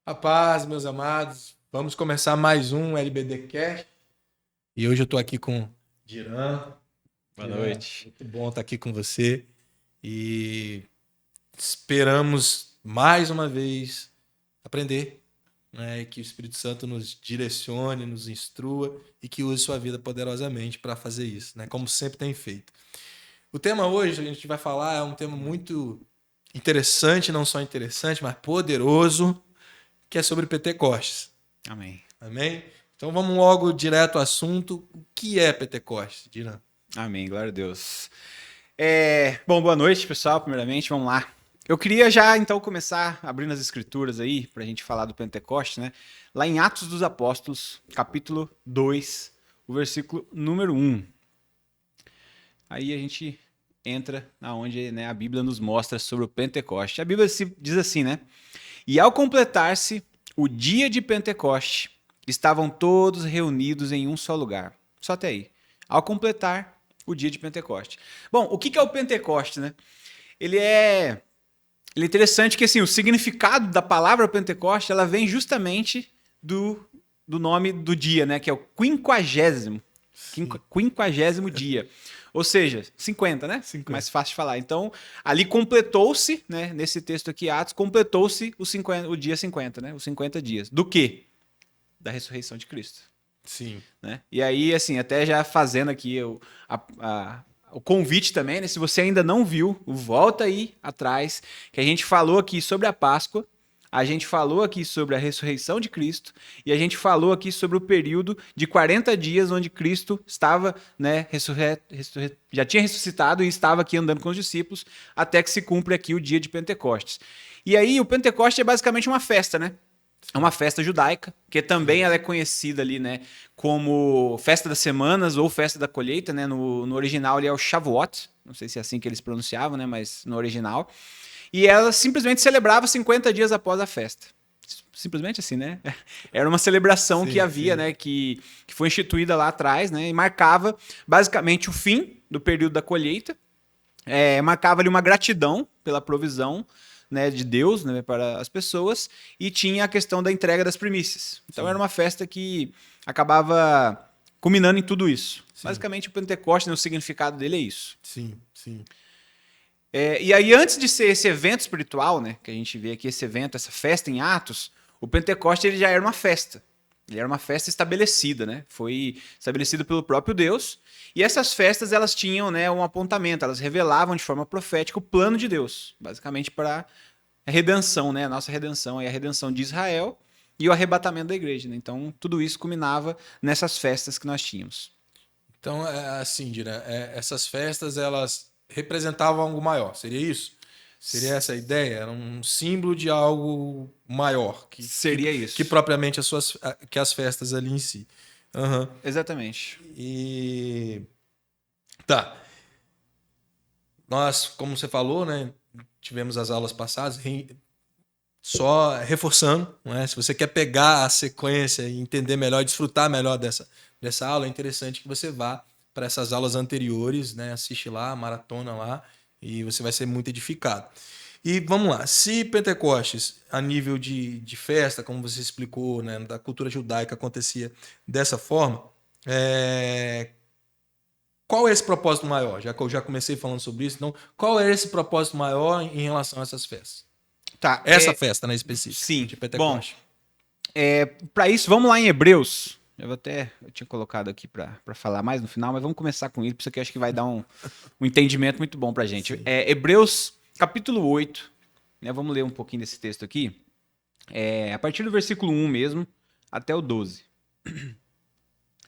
A paz, meus amados. Vamos começar mais um LBD Cast. E hoje eu tô aqui com Diran. Boa Diran, noite. muito bom estar aqui com você. E esperamos mais uma vez aprender, né? Que o Espírito Santo nos direcione, nos instrua e que use sua vida poderosamente para fazer isso, né? Como sempre tem feito. O tema hoje, a gente vai falar, é um tema muito interessante, não só interessante, mas poderoso, que é sobre Pentecostes. Amém. Amém? Então vamos logo direto ao assunto. O que é Pentecostes, Diran? Amém, glória a Deus. Bom, boa noite, pessoal, primeiramente, vamos lá. Eu queria já, então, começar abrindo as escrituras aí, para a gente falar do Pentecoste, né? Lá em Atos dos Apóstolos, capítulo 2, o versículo número 1. Aí a gente entra onde, né, a Bíblia nos mostra sobre o Pentecoste. A Bíblia diz assim, né? E ao completar-se o dia de Pentecoste, estavam todos reunidos em um só lugar. Só até aí. Ao completar o dia de Pentecoste. Bom, o que é o Pentecoste, né? Ele é interessante que assim, o significado da palavra Pentecoste, ela vem justamente do nome do dia, né? Que é o quinquagésimo dia. Ou seja, 50, né? 50. Mais fácil de falar. Então, ali completou-se, né? Nesse texto aqui, Atos, completou-se o dia 50, né? Os 50 dias. Do quê? Da ressurreição de Cristo. Sim. Né? E aí, assim, até já fazendo aqui o convite também, né? Se você ainda não viu, volta aí atrás, que a gente falou aqui sobre a Páscoa, a gente falou aqui sobre a ressurreição de Cristo e a gente falou aqui sobre o período de 40 dias onde Cristo estava, né, já tinha ressuscitado e estava aqui andando com os discípulos até que se cumpre aqui o dia de Pentecostes. E aí o Pentecoste é basicamente uma festa, né? É uma festa judaica, que também ela é conhecida ali, né, como Festa das Semanas ou Festa da Colheita, né? No original ele é o Shavuot, não sei se é assim que eles pronunciavam, né, mas no original. E ela simplesmente celebrava 50 dias após a festa. Simplesmente assim, né? Era uma celebração que havia, né, que foi instituída lá atrás, né, e marcava basicamente o fim do período da colheita, marcava ali uma gratidão pela provisão, né, de Deus, né, para as pessoas, e tinha a questão da entrega das primícias. Então era uma festa que acabava culminando em tudo isso. Sim. Basicamente o Pentecostes, né, o significado dele é isso. Sim, sim. E aí, antes de ser esse evento espiritual, né, que a gente vê aqui esse evento, essa festa em Atos, o Pentecoste ele já era uma festa. Ele era uma festa estabelecida, né? Foi estabelecida pelo próprio Deus. E essas festas elas tinham, né, um apontamento, elas revelavam de forma profética o plano de Deus, basicamente para a redenção, né, a nossa redenção, a redenção de Israel e o arrebatamento da igreja. Né? Então, tudo isso culminava nessas festas que nós tínhamos. Então, assim, Dira, essas festas elas representavam algo maior, seria isso? Seria essa a ideia? Era um símbolo de algo maior. Seria isso. Que propriamente que as festas ali em si. Uhum. Exatamente. E... Tá. Nós, como você falou, né, tivemos as aulas passadas, só reforçando, né, se você quer pegar a sequência e entender melhor, desfrutar melhor dessa aula, é interessante que você vá para essas aulas anteriores, né, assiste lá, maratona lá, e você vai ser muito edificado. E vamos lá, se Pentecostes, a nível de festa, como você explicou, né, da cultura judaica, acontecia dessa forma, qual é esse propósito maior? Já que eu já comecei falando sobre isso, então, qual é esse propósito maior em relação a essas festas? Tá. Essa festa, né, específica. Sim. De Pentecoste. Bom, para isso, vamos lá em Hebreus. Eu tinha colocado aqui para falar mais no final, mas vamos começar com isso, porque isso aqui acho que vai dar um entendimento muito bom para a gente. Hebreus, capítulo 8. Né, vamos ler um pouquinho desse texto aqui. A partir do versículo 1 mesmo, até o 12.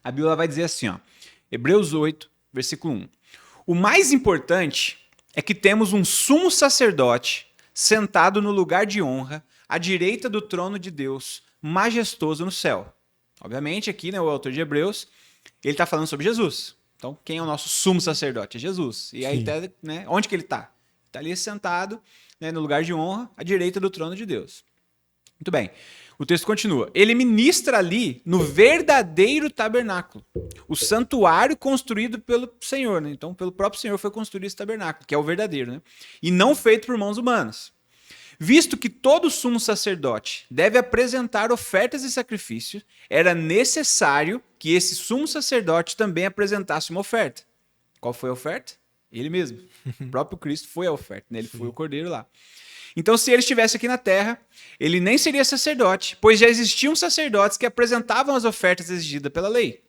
A Bíblia vai dizer assim, ó. Hebreus 8, versículo 1. O mais importante é que temos um sumo sacerdote sentado no lugar de honra, à direita do trono de Deus, majestoso no céu. Obviamente, aqui, né, o autor de Hebreus, ele está falando sobre Jesus. Então, quem é o nosso sumo sacerdote? É Jesus. E aí, né, onde que ele está? Está ali sentado, né, no lugar de honra, à direita do trono de Deus. Muito bem. O texto continua. Ele ministra ali no verdadeiro tabernáculo, o santuário construído pelo Senhor. Né? Então, pelo próprio Senhor foi construído esse tabernáculo, que é o verdadeiro, né? E não feito por mãos humanas. Visto que todo sumo sacerdote deve apresentar ofertas e sacrifícios, era necessário que esse sumo sacerdote também apresentasse uma oferta. Qual foi a oferta? Ele mesmo. O próprio Cristo foi a oferta, né? Ele foi o cordeiro lá. Então, se ele estivesse aqui na terra, ele nem seria sacerdote, pois já existiam sacerdotes que apresentavam as ofertas exigidas pela lei.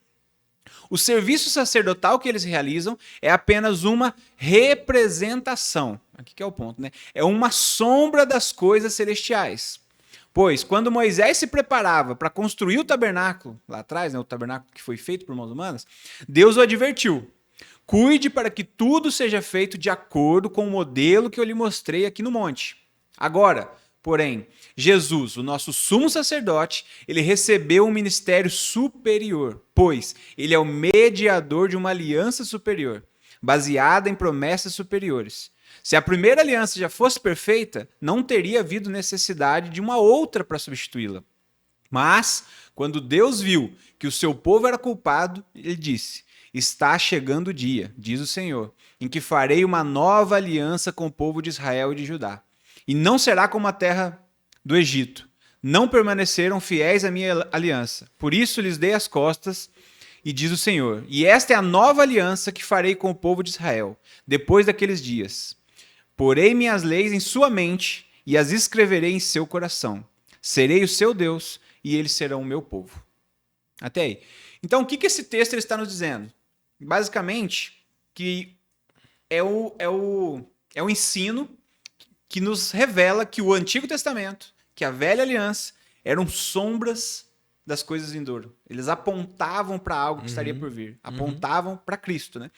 O serviço sacerdotal que eles realizam é apenas uma representação. Aqui que é o ponto, né? É uma sombra das coisas celestiais. Pois, quando Moisés se preparava para construir o tabernáculo, lá atrás, né, o tabernáculo que foi feito por mãos humanas, Deus o advertiu: cuide para que tudo seja feito de acordo com o modelo que eu lhe mostrei aqui no monte. Agora, porém, Jesus, o nosso sumo sacerdote, ele recebeu um ministério superior, pois ele é o mediador de uma aliança superior, baseada em promessas superiores. Se a primeira aliança já fosse perfeita, não teria havido necessidade de uma outra para substituí-la. Mas, quando Deus viu que o seu povo era culpado, ele disse: está chegando o dia, diz o Senhor, em que farei uma nova aliança com o povo de Israel e de Judá. E não será como a terra do Egito. Não permaneceram fiéis à minha aliança. Por isso lhes dei as costas, e diz o Senhor. E esta é a nova aliança que farei com o povo de Israel, depois daqueles dias. Porei minhas leis em sua mente e as escreverei em seu coração. Serei o seu Deus e eles serão o meu povo. Até aí. Então, o que esse texto ele está nos dizendo? Basicamente, que é o ensino que nos revela que o Antigo Testamento, que a Velha Aliança, eram sombras das coisas vindouras. Eles apontavam para algo que estaria por vir. Apontavam para Cristo, né?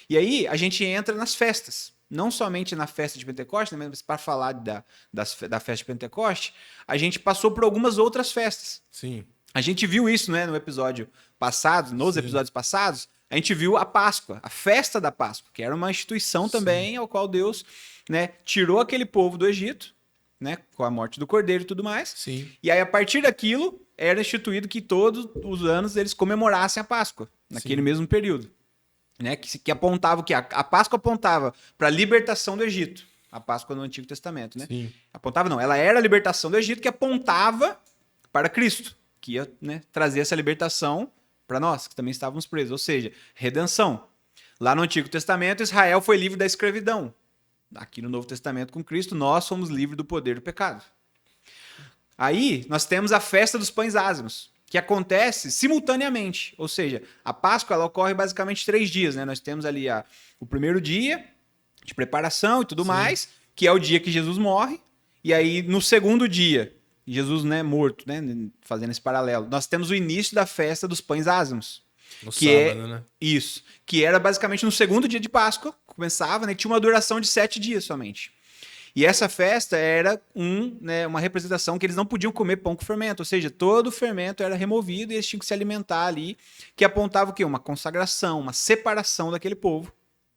E aí, a gente entra nas festas. Não somente na festa de Pentecoste, né, mas para falar da festa de Pentecoste, a gente passou por algumas outras festas. Sim. A gente viu isso, né, no episódio passado, nos episódios passados, a gente viu a Páscoa, a festa da Páscoa, que era uma instituição também ao qual Deus, né, tirou aquele povo do Egito, né, com a morte do cordeiro e tudo mais. Sim. E aí, a partir daquilo, era instituído que todos os anos eles comemorassem a Páscoa, naquele mesmo período. Né, que apontava o que? A Páscoa apontava para a libertação do Egito. A Páscoa no Antigo Testamento, né? Sim. Apontava não, ela era a libertação do Egito que apontava para Cristo, que ia, né, trazer essa libertação para nós, que também estávamos presos, ou seja, redenção. Lá no Antigo Testamento, Israel foi livre da escravidão. Aqui no Novo Testamento, com Cristo, nós somos livres do poder do pecado. Aí, nós temos a festa dos pães ázimos, que acontece simultaneamente. Ou seja, a Páscoa ela ocorre basicamente 3 dias. Né? Nós temos ali o primeiro dia de preparação e tudo mais, que é o dia que Jesus morre. E aí, no segundo dia, Jesus, né, morto, né, fazendo esse paralelo, nós temos o início da festa dos pães ázimos. No que sábado, né? Isso. Que era basicamente no segundo dia de Páscoa, começava, né, tinha uma duração de 7 dias somente. E essa festa era uma representação que eles não podiam comer pão com fermento, ou seja, todo o fermento era removido e eles tinham que se alimentar ali, que apontava o quê? Uma consagração, uma separação daquele povo,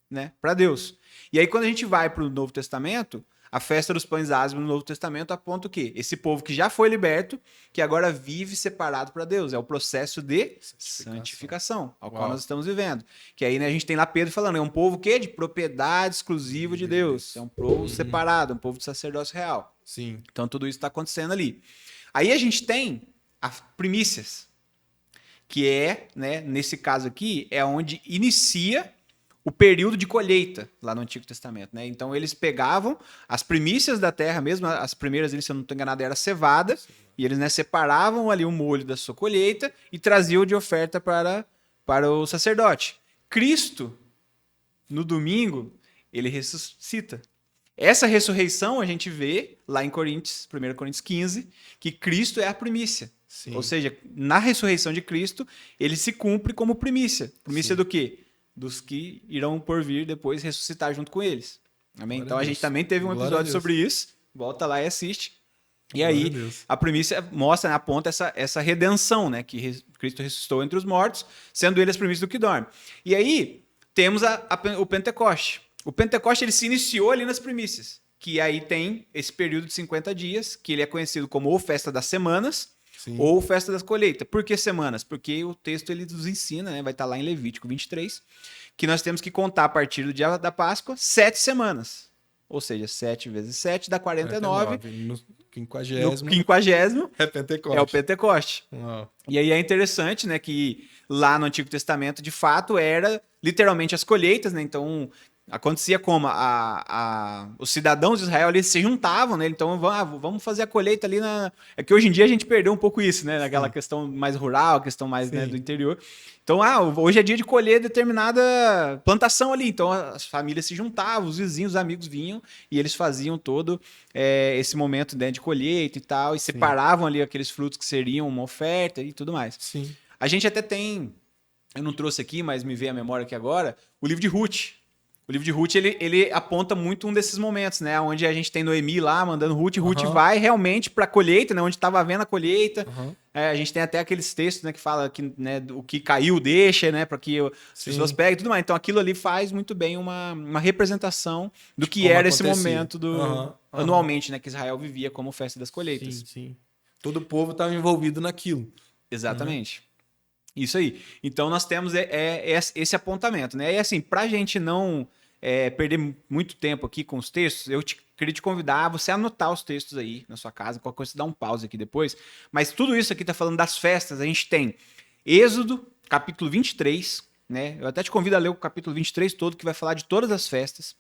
né, para Deus. E aí quando a gente vai para o Novo Testamento, a festa dos pães ázimos no Novo Testamento aponta o quê? Esse povo que já foi liberto, que agora vive separado para Deus. É o processo de santificação ao qual nós estamos vivendo. Que aí, né, a gente tem lá Pedro falando, é um povo que de propriedade exclusiva de Deus. É um povo separado, um povo de sacerdócio real. Sim. Então tudo isso está acontecendo ali. Aí a gente tem as primícias, que é, né, nesse caso aqui, é onde inicia o período de colheita lá no Antigo Testamento, né? Então eles pegavam as primícias da terra mesmo, as primeiras, se eu não estou enganado, era cevada, e eles, né, separavam ali o molho da sua colheita e traziam de oferta para o sacerdote. Cristo, no domingo, ele ressuscita. Essa ressurreição a gente vê lá em 1 Coríntios 15, que Cristo é a primícia. Sim. Ou seja, na ressurreição de Cristo, ele se cumpre como primícia. Primícia do quê? Dos que irão por vir depois ressuscitar junto com eles. Amém? Glória então a gente também teve um episódio sobre isso. Volta lá e assiste. E aí a primícia mostra, né, aponta essa redenção, né, que Cristo ressuscitou entre os mortos, sendo ele as primícias do que dorme. E aí temos o Pentecoste. O Pentecoste ele se iniciou ali nas primícias, que aí tem esse período de 50 dias, que ele é conhecido como ou Festa das Semanas, sim, ou Festa das Colheitas. Por que semanas? Porque o texto ele nos ensina, né, vai estar lá em Levítico 23, que nós temos que contar a partir do dia da Páscoa 7 semanas. ou seja, 7 vezes 7 dá 49. 49. No No 50º 50º é Pentecoste. é o Pentecoste. Uau. E aí é interessante, né, que lá no Antigo Testamento, de fato, era literalmente as colheitas, né? Então, acontecia como? Os cidadãos de Israel, eles se juntavam, né? Então, vamos fazer a colheita ali na... É que hoje em dia a gente perdeu um pouco isso, né? Naquela questão mais rural, questão mais, né, do interior. Então, hoje é dia de colher determinada plantação ali. Então, as famílias se juntavam, os vizinhos, os amigos vinham e eles faziam todo esse momento, né, de colheita e tal, e separavam ali aqueles frutos que seriam uma oferta e tudo mais. Sim. A gente até tem, eu não trouxe aqui, mas me veio à memória aqui agora, o livro de Ruth. O livro de Ruth, ele aponta muito um desses momentos, né? Onde a gente tem Noemi lá mandando Ruth, Ruth vai realmente para a colheita, né? Onde estava havendo a colheita. A gente tem até aqueles textos, né, que fala que, né, o que caiu deixa, né? Para que as pessoas peguem e tudo mais. Então aquilo ali faz muito bem uma representação do que Como era esse acontecia. momento anualmente, né? Que Israel vivia como festa das colheitas. Sim, sim. Todo o povo estava envolvido naquilo. Exatamente. Isso aí. Então nós temos esse apontamento, né? E assim, para a gente não perder muito tempo aqui com os textos, eu queria te convidar a você anotar os textos aí na sua casa, qualquer coisa você dá um pause aqui depois. Mas tudo isso aqui está falando das festas. A gente tem Êxodo, capítulo 23, né? Eu até te convido a ler o capítulo 23 todo, que vai falar de todas as festas.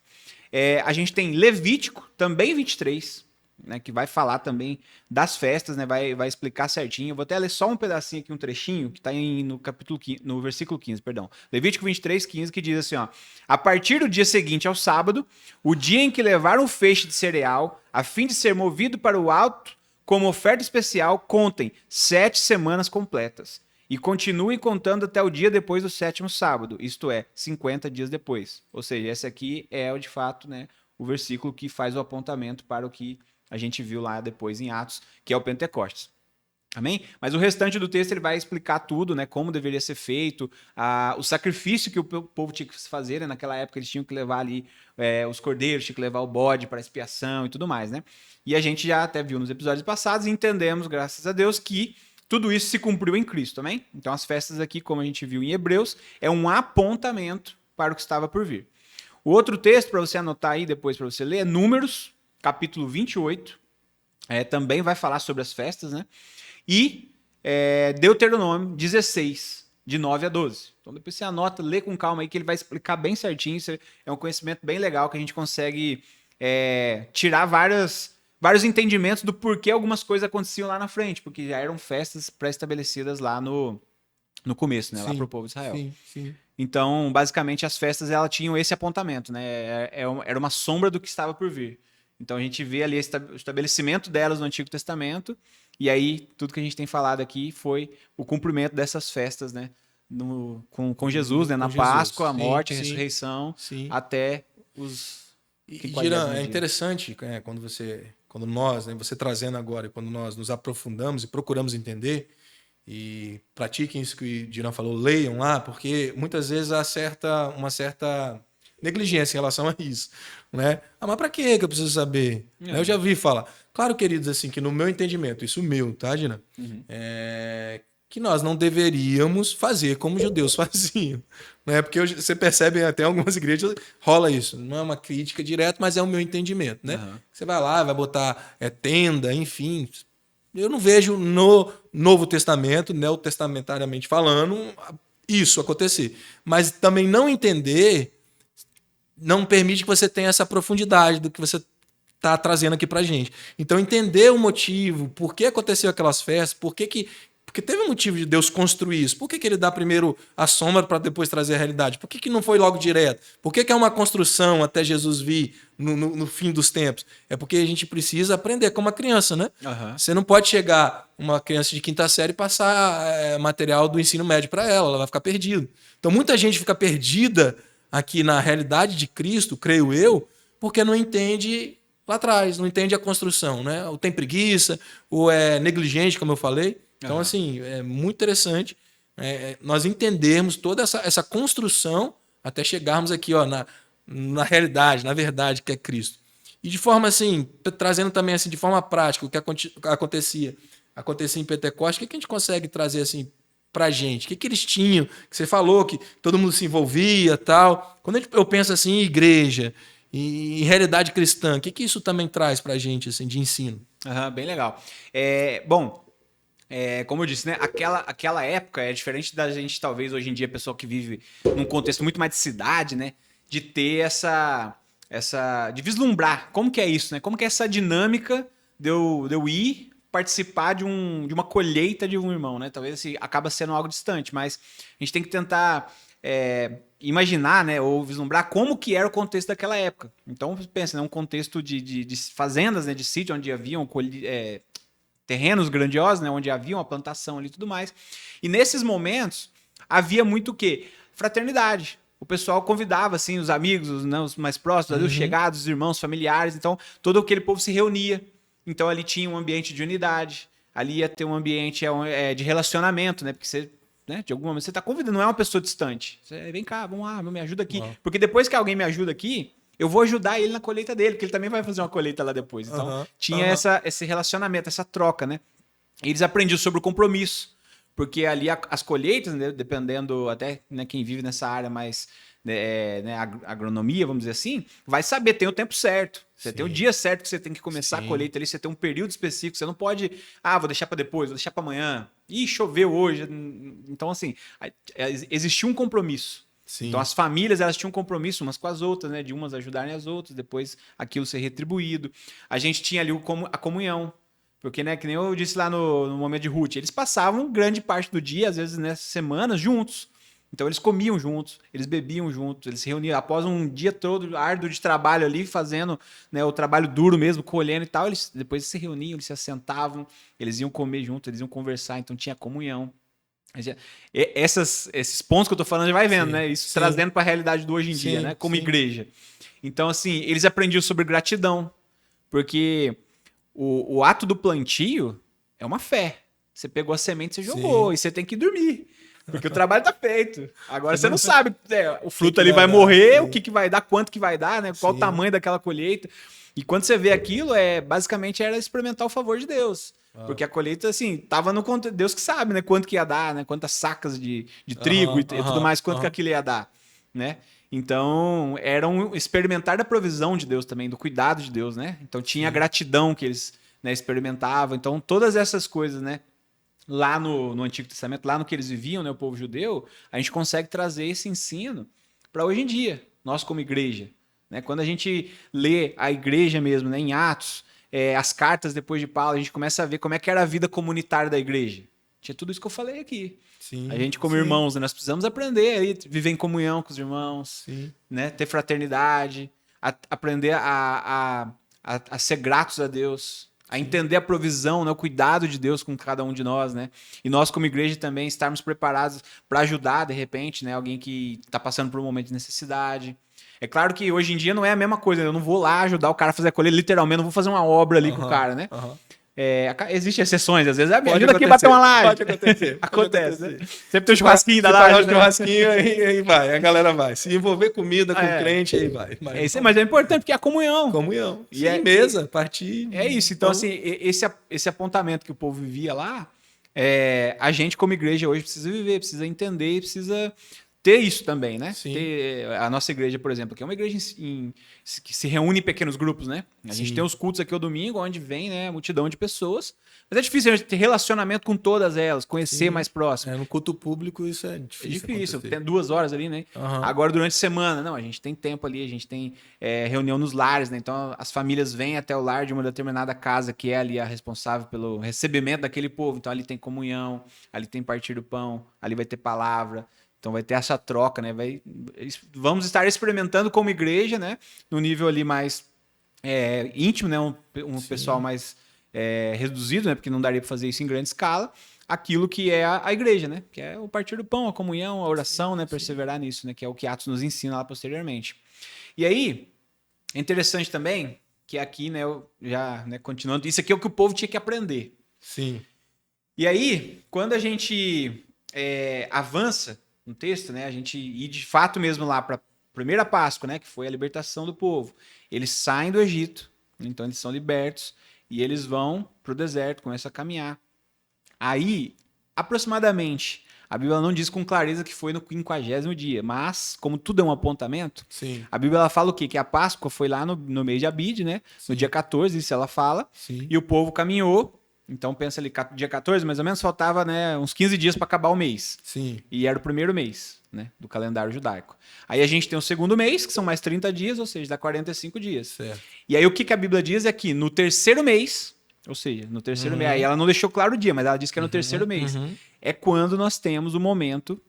A gente tem Levítico, também 23, né, que vai falar também das festas, né, vai explicar certinho. Eu vou até ler só um pedacinho aqui, um trechinho, que está no versículo 15, perdão. Levítico 23, 15, que diz assim, ó: a partir do dia seguinte ao sábado, o dia em que levaram o feixe de cereal, a fim de ser movido para o alto, como oferta especial, contem 7 semanas completas. E continuem contando até o dia depois do 7º sábado, isto é, 50 dias depois. Ou seja, esse aqui é, de fato, né, o versículo que faz o apontamento para o que a gente viu lá depois em Atos, que é o Pentecostes. Amém? Mas o restante do texto ele vai explicar tudo, né? Como deveria ser feito, o sacrifício que o povo tinha que fazer, né? Naquela época eles tinham que levar ali os cordeiros, tinham que levar o bode para expiação e tudo mais, né? E a gente já até viu nos episódios passados e entendemos, graças a Deus, que tudo isso se cumpriu em Cristo, amém? Então as festas aqui, como a gente viu em Hebreus, é um apontamento para o que estava por vir. O outro texto, para você anotar aí depois para você ler, é Números, capítulo 28, também vai falar sobre as festas, né? E Deuteronômio 16, de 9 a 12. Então depois você anota, lê com calma aí, que ele vai explicar bem certinho. Isso é um conhecimento bem legal, que a gente consegue tirar vários entendimentos do porquê algumas coisas aconteciam lá na frente, porque já eram festas pré-estabelecidas lá no começo, né? Sim, lá para o povo de Israel. Sim, sim. Então, basicamente, as festas elas tinham esse apontamento, né? Era uma sombra do que estava por vir. Então a gente vê ali o estabelecimento delas no Antigo Testamento, e aí tudo que a gente tem falado aqui foi o cumprimento dessas festas, né? Com Jesus, né? Na Páscoa, a morte, a ressurreição, até os... E Diran, é interessante quando nós, né, você trazendo agora, quando nós nos aprofundamos e procuramos entender, e pratiquem isso que o Diran falou, leiam lá, porque muitas vezes há uma certa negligência em relação a isso, né? Mas para que eu preciso saber? Eu já vi falar. Claro, queridos, assim, que no meu entendimento, isso meu, tá, Diran? Que nós não deveríamos fazer como os judeus faziam, né? Porque hoje você percebe até algumas igrejas rola isso. Não é uma crítica direta, mas é o meu entendimento, né? Você vai lá, vai botar tenda, enfim. Eu não vejo no Novo Testamento, neotestamentariamente falando, isso acontecer. Mas também não entender não permite que você tenha essa profundidade do que você está trazendo aqui para gente. Então, entender o motivo, por que aconteceu aquelas festas, porque teve um motivo de Deus construir isso. Por que ele dá primeiro a sombra para depois trazer a realidade? Por que não foi logo direto? Por que é uma construção até Jesus vir no fim dos tempos? É porque a gente precisa aprender como uma criança, né? Você não pode chegar uma criança de 5ª série e passar material do ensino médio para ela vai ficar perdida. Então, muita gente fica perdida aqui na realidade de Cristo, creio eu, porque não entende lá atrás, não entende a construção, né? Ou tem preguiça, ou é negligente, como eu falei. Então, assim, é muito interessante nós entendermos toda essa construção até chegarmos aqui na realidade, na verdade, que é Cristo. E de forma assim, trazendo também assim, de forma prática o que acontecia em Pentecostes, o que a gente consegue trazer assim pra gente? O que eles tinham? Que você falou que todo mundo se envolvia, tal. Quando eu penso assim em igreja, E realidade cristã, o que isso também traz pra gente, assim, de ensino? Bem legal. Como eu disse, né? Aquela época é diferente da gente, talvez, hoje em dia, pessoa que vive num contexto muito mais de cidade, né? De ter de vislumbrar como que é isso, né? Como que é essa dinâmica de eu ir participar de uma colheita de um irmão, né? Talvez assim, acaba sendo algo distante, mas a gente tem que tentar imaginar, né? Ou vislumbrar como que era o contexto daquela época. Então, pensa, né? Um contexto de fazendas, né? De sítio onde haviam terrenos grandiosos, né, onde havia uma plantação ali e tudo mais. E nesses momentos, havia muito o quê? Fraternidade. O pessoal convidava, assim, os amigos, os mais próximos, ali, os chegados, os irmãos, familiares. Então, todo aquele povo se reunia. Então, ali tinha um ambiente de unidade. Ali ia ter um ambiente de relacionamento, né? Porque você, né, de alguma maneira, você está convidando, não é uma pessoa distante. Você, vem cá, vamos lá, me ajuda aqui. Uau. Porque depois que alguém me ajuda aqui, eu vou ajudar ele na colheita dele, porque ele também vai fazer uma colheita lá depois. Então, tinha esse relacionamento, essa troca, né? Eles aprendiam sobre o compromisso, porque ali as colheitas, né, dependendo até, né, quem vive nessa área mais agronomia, vamos dizer assim, vai saber, tem o tempo certo. Você tem o dia certo que você tem que começar a colheita ali, você tem um período específico, você não pode, vou deixar para depois, vou deixar para amanhã. Ih, choveu hoje. Então, assim, existia um compromisso. Sim. Então as famílias elas tinham um compromisso umas com as outras, né? De umas ajudarem as outras, depois aquilo ser retribuído. A gente tinha ali a comunhão. Porque, né, que nem eu disse lá no momento de Ruth, eles passavam grande parte do dia, às vezes nessas semanas, juntos. Então eles comiam juntos, eles bebiam juntos, eles se reuniam após um dia todo árduo de trabalho ali, fazendo, né, o trabalho duro mesmo, colhendo e tal. Depois eles se reuniam, eles se assentavam, eles iam comer juntos, eles iam conversar, então tinha comunhão. Esses pontos que eu tô falando, já vai vendo, né? Isso trazendo para a realidade do hoje em dia, né? Como igreja. Então, assim, eles aprendiam sobre gratidão, porque o ato do plantio é uma fé. Você pegou a semente, você jogou, e você tem que dormir. Porque o trabalho tá feito. Agora você não sabe, o fruto ali vai morrer, o que vai dar, quanto que vai dar, né? Qual o tamanho daquela colheita. E quando você vê aquilo, basicamente era experimentar o favor de Deus. Porque a colheita, assim, tava no conto. Deus que sabe, né? Quanto que ia dar, né? Quantas sacas de trigo e tudo mais, quanto que aquilo ia dar, né? Então, era um experimentar da provisão de Deus também, do cuidado de Deus, né? Então, tinha a gratidão que eles, né, experimentavam. Então, todas essas coisas, né? Lá no Antigo Testamento, lá no que eles viviam, né? O povo judeu, a gente consegue trazer esse ensino para hoje em dia, nós como igreja. Né? Quando a gente lê a igreja mesmo, né, em Atos, as cartas depois de Paulo, a gente começa a ver como é que era a vida comunitária da igreja. Tinha tudo isso que eu falei aqui. A gente, como irmãos, né, nós precisamos aprender aí, viver em comunhão com os irmãos, né, ter fraternidade, aprender a ser gratos a Deus, a entender a provisão, né, o cuidado de Deus com cada um de nós, né? E nós, como igreja, também estarmos preparados para ajudar, de repente, né, alguém que está passando por um momento de necessidade. É claro que hoje em dia não é a mesma coisa, eu não vou lá ajudar o cara a fazer a colheita, literalmente, não vou fazer uma obra ali com o cara, né? Existem exceções, às vezes me ajuda aqui a bater uma laje. Pode acontecer. Acontece, né? Sempre tem um churrasquinho da laje. Um churrasquinho, aí vai, a galera vai. Se envolver comida com crente, aí vai. Mas é importante, porque é a comunhão. Comunhão. E mesa, partir. É isso. Então, assim, esse apontamento que o povo vivia lá, a gente, como igreja, hoje precisa viver, precisa entender, precisa ter isso também, né? Ter a nossa igreja, por exemplo, que é uma igreja que se reúne em pequenos grupos, né? A gente tem os cultos aqui ao domingo, onde vem, né, multidão de pessoas. Mas é difícil a gente ter relacionamento com todas elas, conhecer mais próximo. No culto público isso é difícil. É difícil, tem 2 horas ali, né? Agora, durante a semana, não, a gente tem tempo ali, a gente tem reunião nos lares, né? Então, as famílias vêm até o lar de uma determinada casa, que é ali a responsável pelo recebimento daquele povo. Então, ali tem comunhão, ali tem partir do pão, ali vai ter palavra. Então vai ter essa troca, né? Vamos estar experimentando como igreja, né? No nível ali mais íntimo, né? Um pessoal mais reduzido, né? Porque não daria para fazer isso em grande escala. Aquilo que é a igreja, né? Que é o partir do pão, a comunhão, a oração, né? Perseverar nisso, né? Que é o que Atos nos ensina lá posteriormente. E aí, é interessante também que aqui, né? Eu já, né, continuando, isso aqui é o que o povo tinha que aprender. Sim. E aí, quando a gente avança no texto, né? A gente ir de fato mesmo lá para a primeira Páscoa, né? Que foi a libertação do povo. Eles saem do Egito, então eles são libertos e eles vão para o deserto, começam a caminhar. Aí, aproximadamente A Bíblia não diz com clareza que foi no 50º dia, mas, como tudo é um apontamento, Sim. a Bíblia ela fala o quê? Que a Páscoa foi lá no mês de Abide, né? Sim. No dia 14, isso ela fala. Sim. E o povo caminhou. Então, pensa ali, dia 14, mais ou menos, faltava, né, uns 15 dias para acabar o mês. Sim. E era o primeiro mês, né, do calendário judaico. Aí a gente tem o segundo mês, que são mais 30 dias, ou seja, dá 45 dias. Certo. E aí o que a Bíblia diz é que no terceiro mês, ou seja, no terceiro mês, aí ela não deixou claro o dia, mas ela diz que é no terceiro mês. É quando nós temos o momento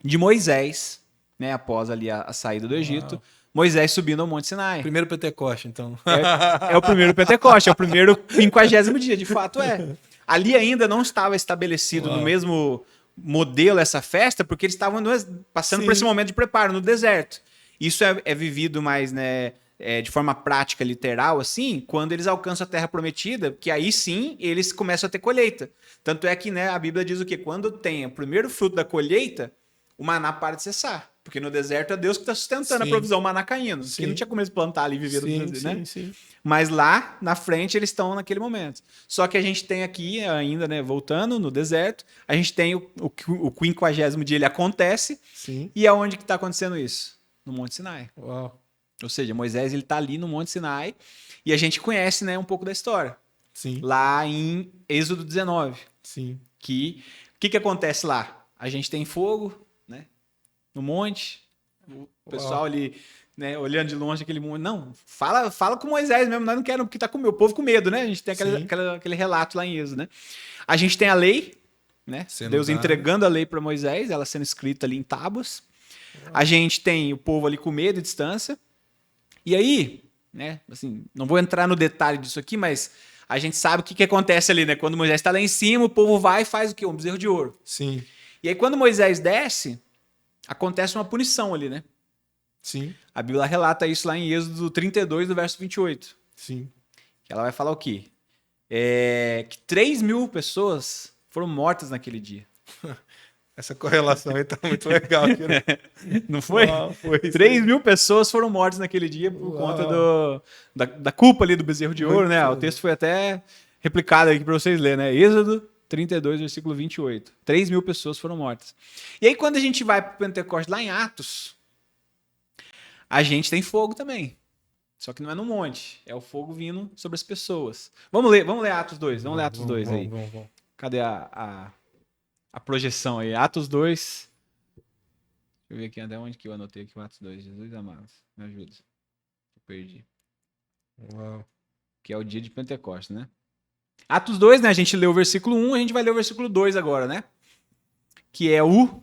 de Moisés, né, após ali a saída do Egito, Moisés subindo ao Monte Sinai. Primeiro Pentecoste, então. É o primeiro Pentecoste, é o primeiro 50º dia, de fato é. Ali ainda não estava estabelecido no mesmo modelo essa festa, porque eles estavam passando por esse momento de preparo no deserto. Isso é vivido mais, né, de forma prática, literal, assim, quando eles alcançam a Terra Prometida, que aí sim eles começam a ter colheita. Tanto é que, né, a Bíblia diz o quê? Quando tem o primeiro fruto da colheita, o maná para de cessar. Porque no deserto é Deus que está sustentando a provisão, o maná caindo. Porque não tinha como eles plantar ali e viver no deserto, né? Sim. Mas lá na frente eles estão naquele momento. Só que a gente tem aqui ainda, né, voltando no deserto, a gente tem o 50º dia, ele acontece. Sim. E aonde que está acontecendo isso? No Monte Sinai. Uau. Ou seja, Moisés ele está ali no Monte Sinai e a gente conhece, né, um pouco da história. Sim. Lá em Êxodo 19. Sim. O que acontece lá? A gente tem fogo, né, no monte, o pessoal ali, né, olhando de longe aquele monte. Não, fala com Moisés mesmo, nós não queremos, porque tá com o povo com medo, né? A gente tem aquele relato lá em Êxodo, né? A gente tem a lei, né? Deus entregando a lei para Moisés, ela sendo escrita ali em tábuas. A gente tem o povo ali com medo e distância. E aí, né, assim, não vou entrar no detalhe disso aqui, mas a gente sabe o que acontece ali, né? Quando Moisés está lá em cima, o povo vai e faz o quê? Um bezerro de ouro. Sim. E aí, quando Moisés desce, acontece uma punição ali, né? Sim. A Bíblia relata isso lá em Êxodo 32, do verso 28. Sim. Que ela vai falar o quê? Que 3.000 pessoas foram mortas naquele dia. Essa correlação aí tá muito legal aqui, né? Não foi? Uau, foi 3.000 pessoas foram mortas naquele dia por conta da culpa ali do bezerro de ouro, né? O texto foi até replicado aqui para vocês lerem, né? Êxodo 32, versículo 28. 3.000 pessoas foram mortas. E aí, quando a gente vai para o Pentecostes, lá em Atos, a gente tem fogo também. Só que não é no monte. É o fogo vindo sobre as pessoas. Vamos ler Atos 2. Vamos ler Atos 2 aí. Vamos. Cadê a projeção aí? Atos 2. Deixa eu ver aqui até onde que eu anotei aqui o Atos 2. Jesus amado. Me ajuda. Eu perdi. Uau. Que é o dia de Pentecostes, né? Atos 2, né? A gente leu o versículo 1, a gente vai ler o versículo 2 agora, né? Que é o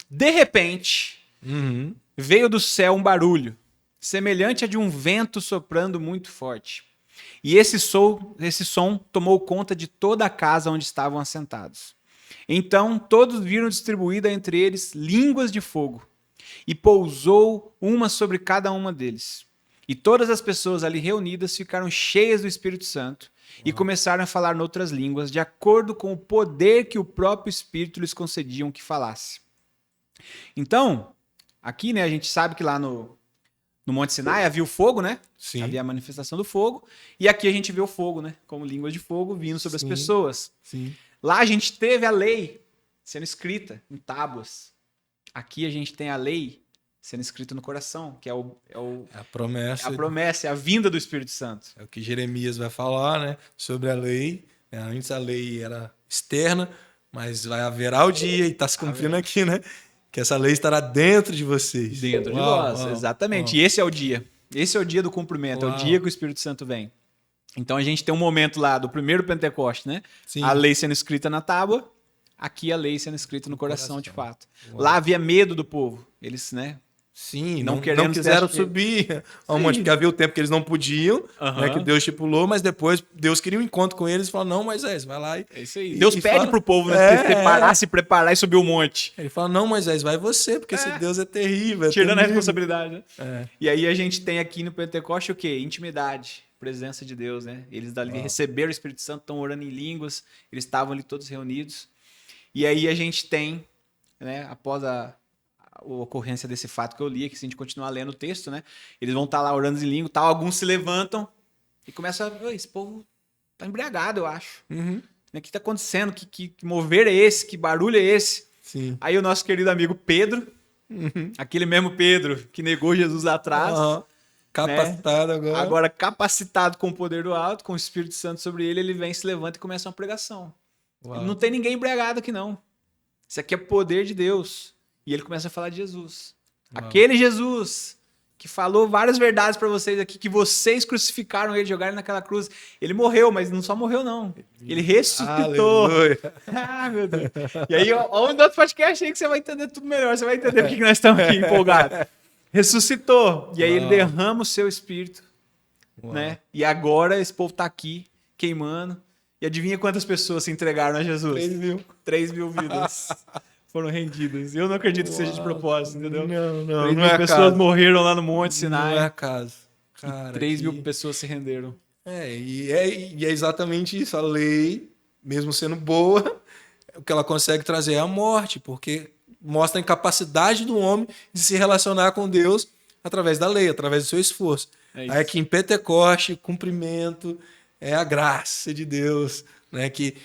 de repente veio do céu um barulho, semelhante a de um vento soprando muito forte. E esse som tomou conta de toda a casa onde estavam assentados. Então todos viram distribuída entre eles línguas de fogo, e pousou uma sobre cada uma deles. E todas as pessoas ali reunidas ficaram cheias do Espírito Santo e começaram a falar noutras línguas, de acordo com o poder que o próprio Espírito lhes concediam que falasse. Então, aqui, né, a gente sabe que lá no Monte Sinai havia o fogo, né? Sim. Havia a manifestação do fogo. E aqui a gente vê o fogo, né? Como línguas de fogo vindo sobre as pessoas. Sim. Lá a gente teve a lei sendo escrita em tábuas. Aqui a gente tem a lei sendo escrita no coração, que é a promessa. É a promessa, é a vinda do Espírito Santo. É o que Jeremias vai falar, né? Sobre a lei. Antes a lei era externa, mas haverá o dia, e está se cumprindo aqui, né? Que essa lei estará dentro de vocês. Dentro de nós, exatamente. E esse é o dia. Esse é o dia do cumprimento, é o dia que o Espírito Santo vem. Então a gente tem um momento lá do primeiro Pentecoste, né? Sim. A lei sendo escrita na tábua, aqui a lei sendo escrita no coração de fato. Lá havia medo do povo. Eles, né? Sim, não quiseram subir ao monte, porque havia o tempo que eles não podiam, né, que Deus estipulou, mas depois Deus queria um encontro com eles e falou, não, Moisés, vai lá. É isso aí. Deus pede pro povo, né, se preparar e subir o monte. Ele fala, não, Moisés, vai você, porque esse Deus é terrível. Tirando a responsabilidade, né? E aí a gente tem aqui no Pentecoste o quê? Intimidade, presença de Deus, né? Eles dali receberam o Espírito Santo, estão orando em línguas, eles estavam ali todos reunidos. E aí a gente tem, né, após a ocorrência desse fato que eu li, que se a gente continuar lendo o texto, né? Eles vão estar lá orando em língua, tal, alguns se levantam e começam a... Esse povo tá embriagado, eu acho. O que tá acontecendo? Que mover é esse? Que barulho é esse? Sim. Aí o nosso querido amigo Pedro, aquele mesmo Pedro que negou Jesus lá atrás, Aham. Capacitado agora. agora capacitado com o poder do alto, com o Espírito Santo sobre ele, ele vem, se levanta e começa uma pregação. Uau. Não tem ninguém embriagado aqui, não. Isso aqui é poder de Deus. E ele começa a falar de Jesus. Uau. Aquele Jesus que falou várias verdades para vocês aqui, que vocês crucificaram ele, jogaram naquela cruz. Ele morreu, mas não só morreu, não. Ele ressuscitou. Aleluia. Ah, meu Deus. E aí, ó, no outro podcast aí que você vai entender tudo melhor. Você vai entender por que nós estamos aqui empolgados. Ressuscitou. E aí ele derrama o seu espírito. Né? E agora esse povo tá aqui, queimando. E adivinha quantas pessoas se entregaram a Jesus? 3.000 vidas foram rendidas. Eu não acredito que seja de propósito, entendeu? Não 3.000 pessoas morreram lá no Monte Sinai. Não é acaso. Cara, 3.000 pessoas se renderam. E é exatamente isso. A lei, mesmo sendo boa, o que ela consegue trazer é a morte, porque mostra a incapacidade do homem de se relacionar com Deus através da lei, através do seu esforço. Aí é que em Pentecoste, o cumprimento é a graça de Deus, né? Que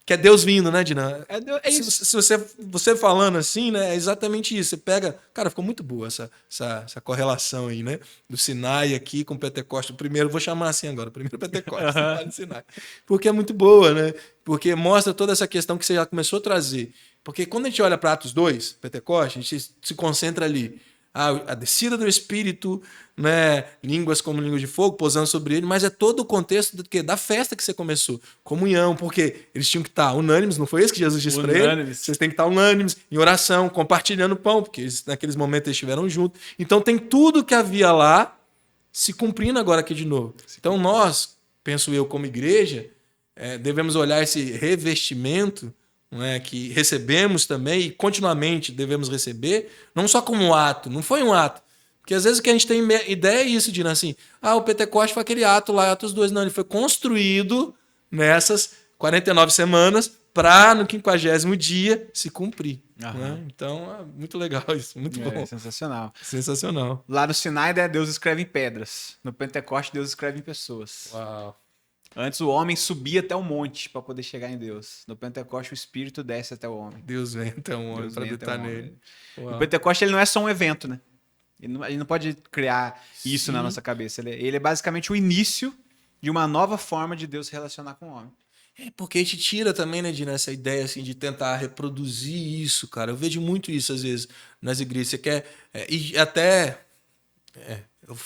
é Deus vindo, né, Dinan? É isso. Se você falando assim, né, é exatamente isso. Você pega... Cara, ficou muito boa essa correlação aí, né? Do Sinai aqui com o Pentecoste. O primeiro, vou chamar assim agora, o primeiro Pentecoste, do Sinai. Porque é muito boa, né? Porque mostra toda essa questão que você já começou a trazer. Porque quando a gente olha para Atos 2, Pentecoste, a gente se concentra ali. A descida do Espírito, né? Línguas como línguas de fogo, pousando sobre ele, mas é todo o contexto da festa que você começou. Comunhão, porque eles tinham que estar unânimes, não foi isso que Jesus disse para eles? Vocês têm que estar unânimes, em oração, compartilhando pão, porque naqueles momentos eles estiveram juntos. Então tem tudo que havia lá se cumprindo agora aqui de novo. Então nós, penso eu como igreja, devemos olhar esse revestimento, não é, que recebemos também e continuamente devemos receber, não só como um ato, não foi um ato. Porque às vezes o que a gente tem ideia é isso, de assim, o Pentecoste foi aquele ato lá, Atos 2, não, ele foi construído nessas 49 semanas para no 50º dia se cumprir. Né? Então é muito legal isso, muito bom. Sensacional. Sensacional. Lá no Sinai, Deus escreve em pedras. No Pentecoste, Deus escreve em pessoas. Uau. Antes o homem subia até o monte para poder chegar em Deus. No Pentecoste o Espírito desce até o homem. Deus vem até o homem para habitar nele. O Pentecoste ele não é só um evento, né? Ele não pode criar isso na nossa cabeça. Ele é basicamente o início de uma nova forma de Deus se relacionar com o homem. Porque a gente tira também, né, Dina, essa ideia assim, de tentar reproduzir isso, cara. Eu vejo muito isso às vezes nas igrejas. Você quer... e até... eu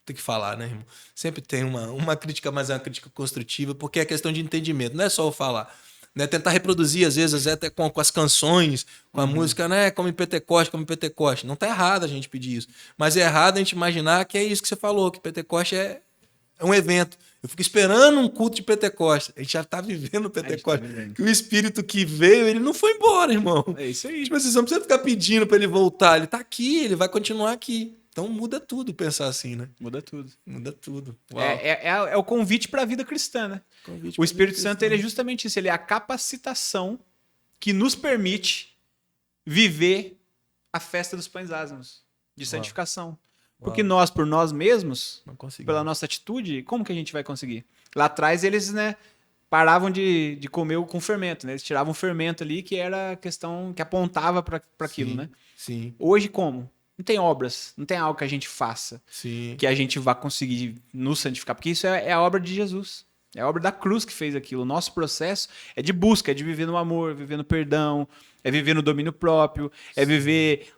tem que falar, né, irmão? Sempre tem uma crítica, mas é uma crítica construtiva, porque é questão de entendimento, não é só eu falar. Né? Tentar reproduzir, às vezes, até com as canções, com a música, né? Como em Pentecoste. Não tá errado a gente pedir isso. Mas é errado a gente imaginar que é isso que você falou, que Pentecoste é um evento. Eu fico esperando um culto de Pentecoste. A gente já tá vivendo o Pentecoste. Que o Espírito que veio, ele não foi embora, irmão. É isso aí. Tipo assim, você não precisa ficar pedindo para ele voltar. Ele tá aqui, ele vai continuar aqui. Então muda tudo pensar assim, né? Muda tudo. Muda tudo. Uau. É o convite para a vida cristã, né? O Espírito Santo ele é justamente isso. Ele é a capacitação que nos permite viver a festa dos pães ázimos, de santificação. Porque nós, por nós mesmos, pela nossa atitude, como que a gente vai conseguir? Lá atrás eles, né, paravam de comer com fermento, né? Eles tiravam o fermento ali, que era a questão que apontava para aquilo, né? Sim. Hoje como? Não tem obras, não tem algo que a gente faça, que a gente vá conseguir nos santificar, porque isso é a obra de Jesus. É a obra da cruz que fez aquilo. O nosso processo é de busca, é de viver no amor, viver no perdão, é viver no domínio próprio, é viver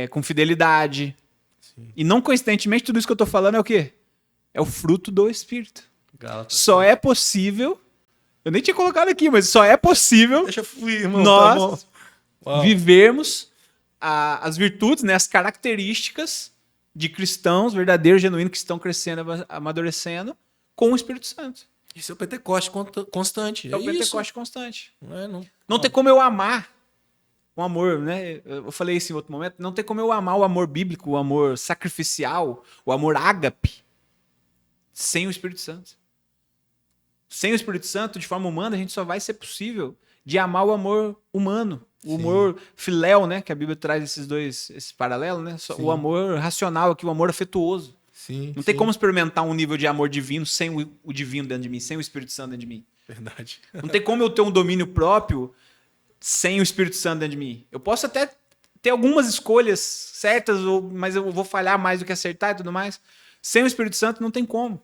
com fidelidade. Sim. E não coincidentemente, tudo isso que eu estou falando é o quê? É o fruto do Espírito. Só é possível, eu nem tinha colocado aqui, mas só é possível Deixa eu fluir, irmão, nós vivermos as virtudes, né, as características de cristãos verdadeiros, genuínos, que estão crescendo, amadurecendo com o Espírito Santo. Isso é o Pentecoste constante. É o Pentecoste constante. Não tem como eu amar o amor, né? Eu falei isso em outro momento. Não tem como eu amar o amor bíblico, o amor sacrificial, o amor ágape, sem o Espírito Santo. Sem o Espírito Santo, de forma humana, a gente só vai ser possível de amar o amor humano. O amor filéu, né? Que a Bíblia traz esse paralelo, né? O amor racional aqui, o amor afetuoso. Não tem como experimentar um nível de amor divino sem o divino dentro de mim, sem o Espírito Santo dentro de mim. Verdade. Não tem como eu ter um domínio próprio sem o Espírito Santo dentro de mim. Eu posso até ter algumas escolhas certas, mas eu vou falhar mais do que acertar e tudo mais. Sem o Espírito Santo não tem como.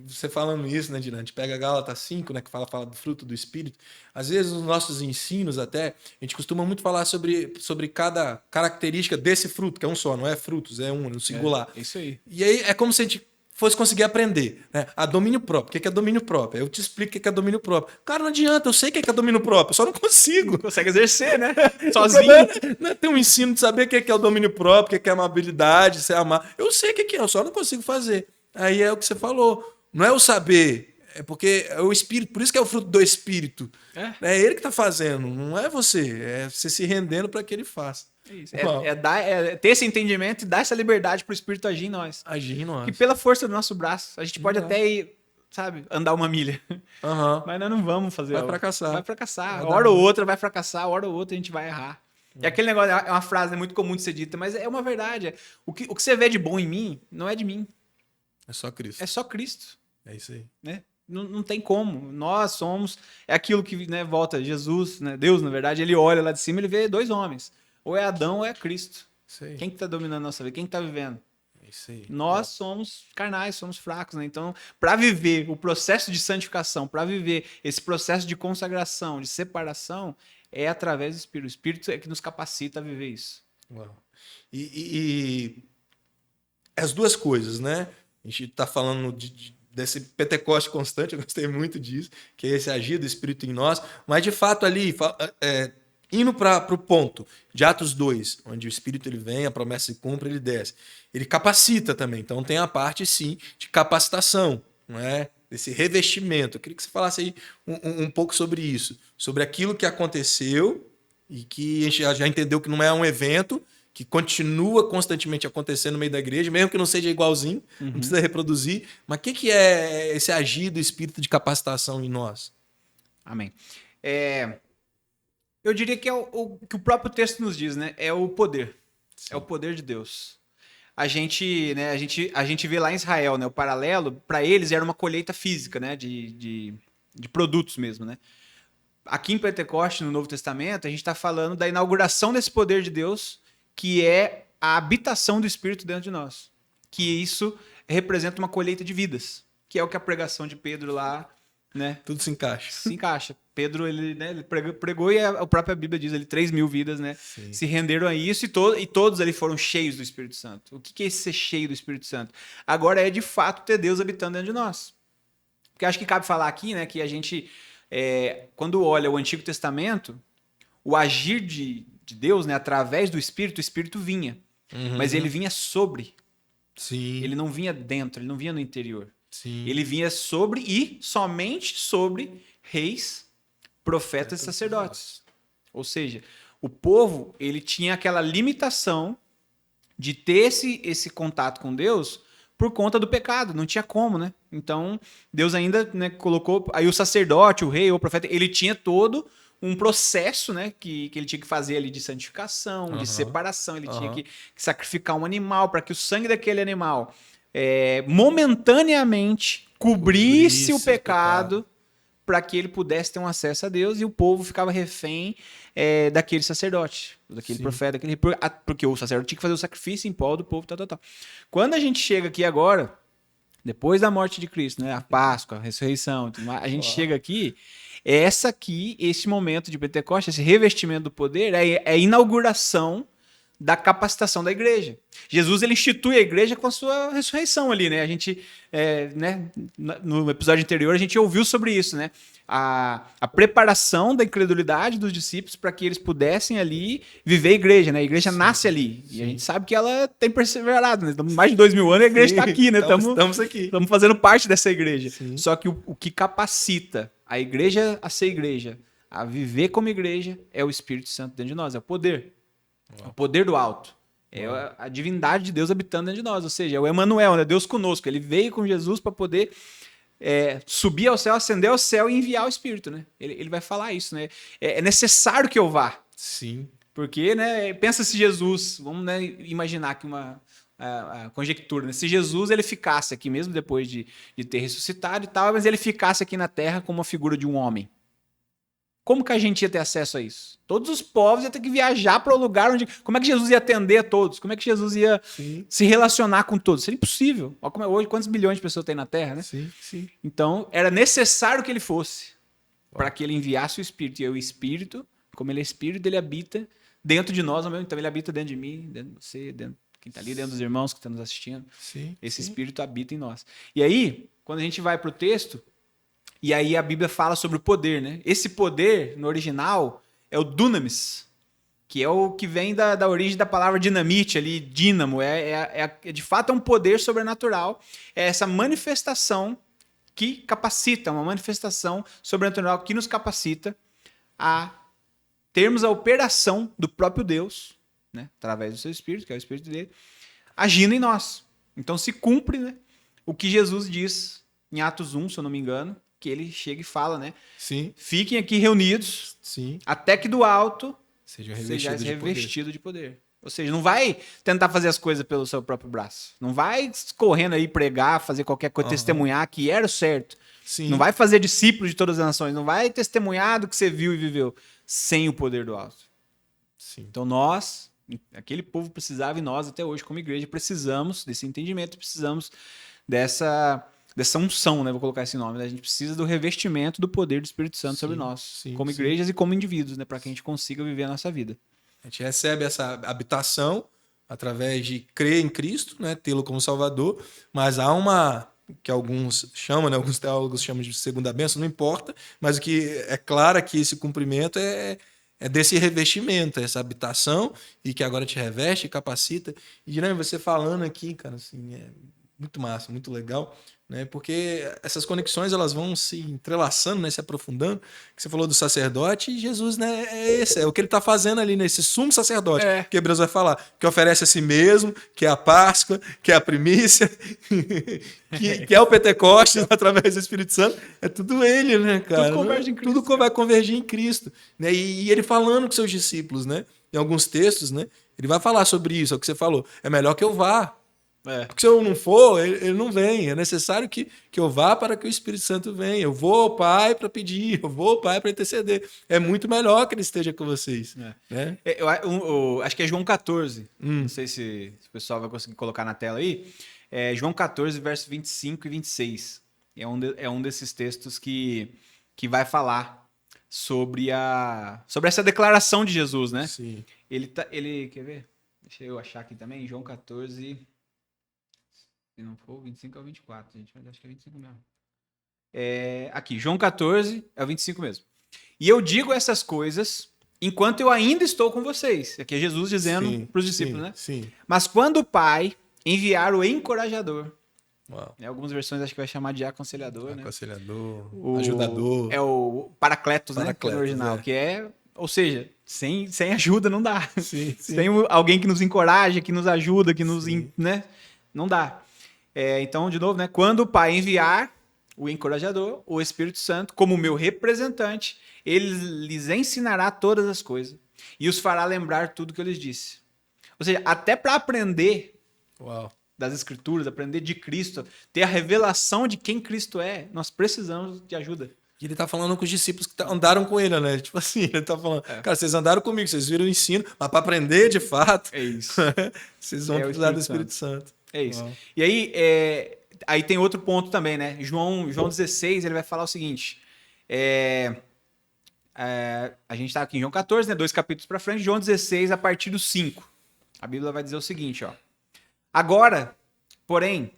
Você falando isso, né, Dina? A gente pega Gálatas 5, né, que fala do fruto do Espírito. Às vezes, nos nossos ensinos até, a gente costuma muito falar sobre cada característica desse fruto, que é um só, não é frutos, é um, no singular. É isso aí. E aí é como se a gente fosse conseguir aprender, né? A domínio próprio. O que é domínio próprio? Eu te explico o que é domínio próprio. Cara, não adianta, eu sei o que é domínio próprio, eu só não consigo. Não consegue exercer, né? O Sozinho. problema não é ter um ensino de saber o que é o domínio próprio, o que é amabilidade, se é amar. Eu sei o que é, eu só não consigo fazer. Aí é o que você falou. Não é o saber, é porque é o Espírito, por isso que é o fruto do Espírito. É ele que está fazendo, não é você. É você se rendendo para que ele faça. É isso. É ter esse entendimento e dar essa liberdade para o Espírito agir em nós. Agir em nós. Que pela força do nosso braço, a gente pode até ir, sabe, andar uma milha. Mas nós não vamos fazer. Vai fracassar. Vai fracassar. Hora ou outra vai fracassar, hora ou outra a gente vai errar. E aquele negócio é uma frase muito comum de ser dita, mas é uma verdade. O que você vê de bom em mim não é de mim. É só Cristo. É só Cristo. É isso aí. Né? Não tem como. Nós somos. É aquilo que, né, volta. Jesus, né? Deus, na verdade, ele olha lá de cima e ele vê dois homens. Ou é Adão ou é Cristo. Isso aí. Quem que está dominando a nossa vida? Quem que está vivendo? É isso aí. Nós somos carnais, somos fracos, né? Então, para viver o processo de santificação, para viver esse processo de consagração, de separação, é através do Espírito. O Espírito é que nos capacita a viver isso. Uau. E as duas coisas, né? A gente está falando desse Pentecoste constante, eu gostei muito disso, que é esse agir do Espírito em nós, mas de fato ali, indo para o ponto de Atos 2, onde o Espírito ele vem, a promessa se cumpre, ele desce. Ele capacita também, então tem a parte sim de capacitação, não é? Desse revestimento. Eu queria que você falasse aí um pouco sobre isso, sobre aquilo que aconteceu e que a gente já entendeu que não é um evento, que continua constantemente acontecendo no meio da igreja, mesmo que não seja igualzinho, não precisa reproduzir. Mas o que é esse agir do Espírito de capacitação em nós? Amém. Eu diria que é o que o próprio texto nos diz, né? É o poder. Sim. É o poder de Deus. A gente vê lá em Israel, né? O paralelo, para eles era uma colheita física, né? De produtos mesmo, né? Aqui em Pentecoste, no Novo Testamento, a gente está falando da inauguração desse poder de Deus, que é a habitação do Espírito dentro de nós. Que isso representa uma colheita de vidas, que é o que a pregação de Pedro lá, né? Tudo se encaixa. Se encaixa. Pedro, ele pregou e a própria Bíblia diz ali, 3.000 vidas, né? Sim. Se renderam a isso e todos ali foram cheios do Espírito Santo. O que é esse ser cheio do Espírito Santo? Agora é, de fato, ter Deus habitando dentro de nós. Porque acho que cabe falar aqui, né, que a gente, quando olha o Antigo Testamento, o agir de Deus, né, através do Espírito, o Espírito vinha. Mas ele vinha sobre. Sim. Ele não vinha dentro, ele não vinha no interior. Sim. Ele vinha sobre e somente sobre reis, profetas e sacerdotes. Ou seja, o povo ele tinha aquela limitação de ter esse contato com Deus por conta do pecado. Não tinha como, né? Então, Deus ainda, né, colocou... Aí o sacerdote, o rei, o profeta, ele tinha todo um processo, né, que ele tinha que fazer ali de santificação, de separação. Ele tinha que sacrificar um animal para que o sangue daquele animal momentaneamente cobrisse o pecado para que ele pudesse ter um acesso a Deus, e o povo ficava refém daquele sacerdote, daquele profeta, porque o sacerdote tinha que fazer o sacrifício em prol do povo, tal. Quando a gente chega aqui agora, depois da morte de Cristo, né, a Páscoa, a ressurreição, a gente chega aqui, esse momento de Pentecostes, esse revestimento do poder, é a inauguração da capacitação da igreja. Jesus ele institui a igreja com a sua ressurreição ali, né? A gente, né, no episódio anterior, a gente ouviu sobre isso, né? A preparação da incredulidade dos discípulos para que eles pudessem ali viver a igreja, né? A igreja nasce ali. Sim. E a gente sabe que ela tem perseverado, né? Estamos mais de 2000 anos e a igreja está aqui, né? Estamos aqui. Estamos fazendo parte dessa igreja. Sim. Só que o que capacita a igreja a ser igreja, a viver como igreja, é o Espírito Santo dentro de nós, é o poder. O poder do alto. É a divindade de Deus habitando dentro de nós. Ou seja, é o Emmanuel, né? Deus conosco. Ele veio com Jesus para poder subir ao céu, ascender ao céu e enviar o Espírito, né? Ele vai falar isso, né? É necessário que eu vá. Sim. Porque, né? Pensa se Jesus... Vamos, né, imaginar aqui uma conjectura, né? Se Jesus ele ficasse aqui, mesmo depois de ter ressuscitado e tal, mas ele ficasse aqui na Terra como uma figura de um homem. Como que a gente ia ter acesso a isso? Todos os povos iam ter que viajar para o lugar onde... Como é que Jesus ia atender a todos? Como é que Jesus ia se relacionar com todos? Seria impossível. Olha como é hoje, quantos bilhões de pessoas tem na Terra, né? Sim, sim. Então, era necessário que ele fosse para que ele enviasse o Espírito. E o Espírito, como ele é Espírito, ele habita dentro de nós, então ele habita dentro de mim, dentro de você, dentro quem está ali, dentro dos irmãos que estão nos assistindo. Sim, Esse sim. Espírito habita em nós. E aí, quando a gente vai para o texto, e aí a Bíblia fala sobre o poder, né? Esse poder, no original, é o dunamis, que é o que vem da origem da palavra dinamite ali, dínamo. De fato é um poder sobrenatural. É essa manifestação que capacita, uma manifestação sobrenatural que nos capacita a termos a operação do próprio Deus, né? Através do seu Espírito, que é o Espírito dele, agindo em nós. Então se cumpre, né, o que Jesus diz em Atos 1, se eu não me engano, que ele chega e fala, né? Sim. Fiquem aqui reunidos, Sim. até que do alto Sejam sejais revestidos de poder. revestido de poder. Ou seja, não vai tentar fazer as coisas pelo seu próprio braço. Não vai correndo aí pregar, fazer qualquer coisa, testemunhar que era o certo. Sim. Não vai fazer discípulos de todas as nações. Não vai testemunhar do que você viu e viveu sem o poder do alto. Sim. Então nós, aquele povo precisava e nós até hoje como igreja precisamos desse entendimento, precisamos dessa unção, né? Vou colocar esse nome. Né? A gente precisa do revestimento do poder do Espírito Santo sobre nós, sim, como igrejas e como indivíduos, né? Para que a gente consiga viver a nossa vida. A gente recebe essa habitação através de crer em Cristo, né? Tê-lo como Salvador, mas há uma que alguns chamam, né? Alguns teólogos chamam de segunda bênção, não importa, mas o que é claro é que esse cumprimento é desse revestimento, essa habitação, e que agora te reveste, capacita. E, Dirane, você falando aqui, cara, assim, é muito massa, muito legal, né? Porque essas conexões elas vão se entrelaçando, né? Se aprofundando. Que você falou do sacerdote, e Jesus, né? É o que ele está fazendo ali nesse sumo sacerdote, que Hebreus vai falar, que oferece a si mesmo, que é a Páscoa, que é a primícia, que é o Pentecostes através do Espírito Santo. É tudo ele, né, cara? Tudo converge em Cristo. Tudo vai convergir em Cristo, né? E ele falando com seus discípulos, né? Em alguns textos, né? Ele vai falar sobre isso, é o que você falou. É melhor que eu vá. Porque se eu não for, ele não vem. É necessário que eu vá para que o Espírito Santo venha. Eu vou ao Pai para pedir, eu vou ao Pai para interceder. É muito melhor que ele esteja com vocês. Né? Eu acho que é João 14. Não sei se o pessoal vai conseguir colocar na tela aí. É João 14, versos 25 e 26. É um desses textos que vai falar sobre essa declaração de Jesus, né? Sim. Ele quer ver? Deixa eu achar aqui também. João 14... Se não for, 25 é o 24, gente. Mas acho que é 25 mesmo. Aqui, João 14 é o 25 mesmo. E eu digo essas coisas enquanto eu ainda estou com vocês. Aqui é Jesus dizendo para os discípulos, né? Sim. Mas quando o Pai enviar o encorajador, algumas versões acho que vai chamar de aconselhador, né? Aconselhador, ajudador. É o Paracletos, né? No original, que é... Ou seja, sem ajuda não dá. Sim. Sem alguém que nos encoraja, que nos ajuda, que nos... né? Não dá. Então, de novo, né? Quando o Pai enviar o encorajador, o Espírito Santo, como meu representante, ele lhes ensinará todas as coisas e os fará lembrar tudo que eu lhes disse. Ou seja, até para aprender das Escrituras, aprender de Cristo, ter a revelação de quem Cristo é, nós precisamos de ajuda. E ele tá falando com os discípulos que andaram com ele, né? Tipo assim, ele tá falando, cara, vocês andaram comigo, vocês viram o ensino, mas para aprender de fato, é isso. Vocês vão precisar do Espírito Santo. É isso. E aí tem outro ponto também, né? João 16, ele vai falar o seguinte. A gente está aqui em João 14, né? 2 capítulos para frente. João 16, a partir do 5. A Bíblia vai dizer o seguinte, ó. Agora, porém,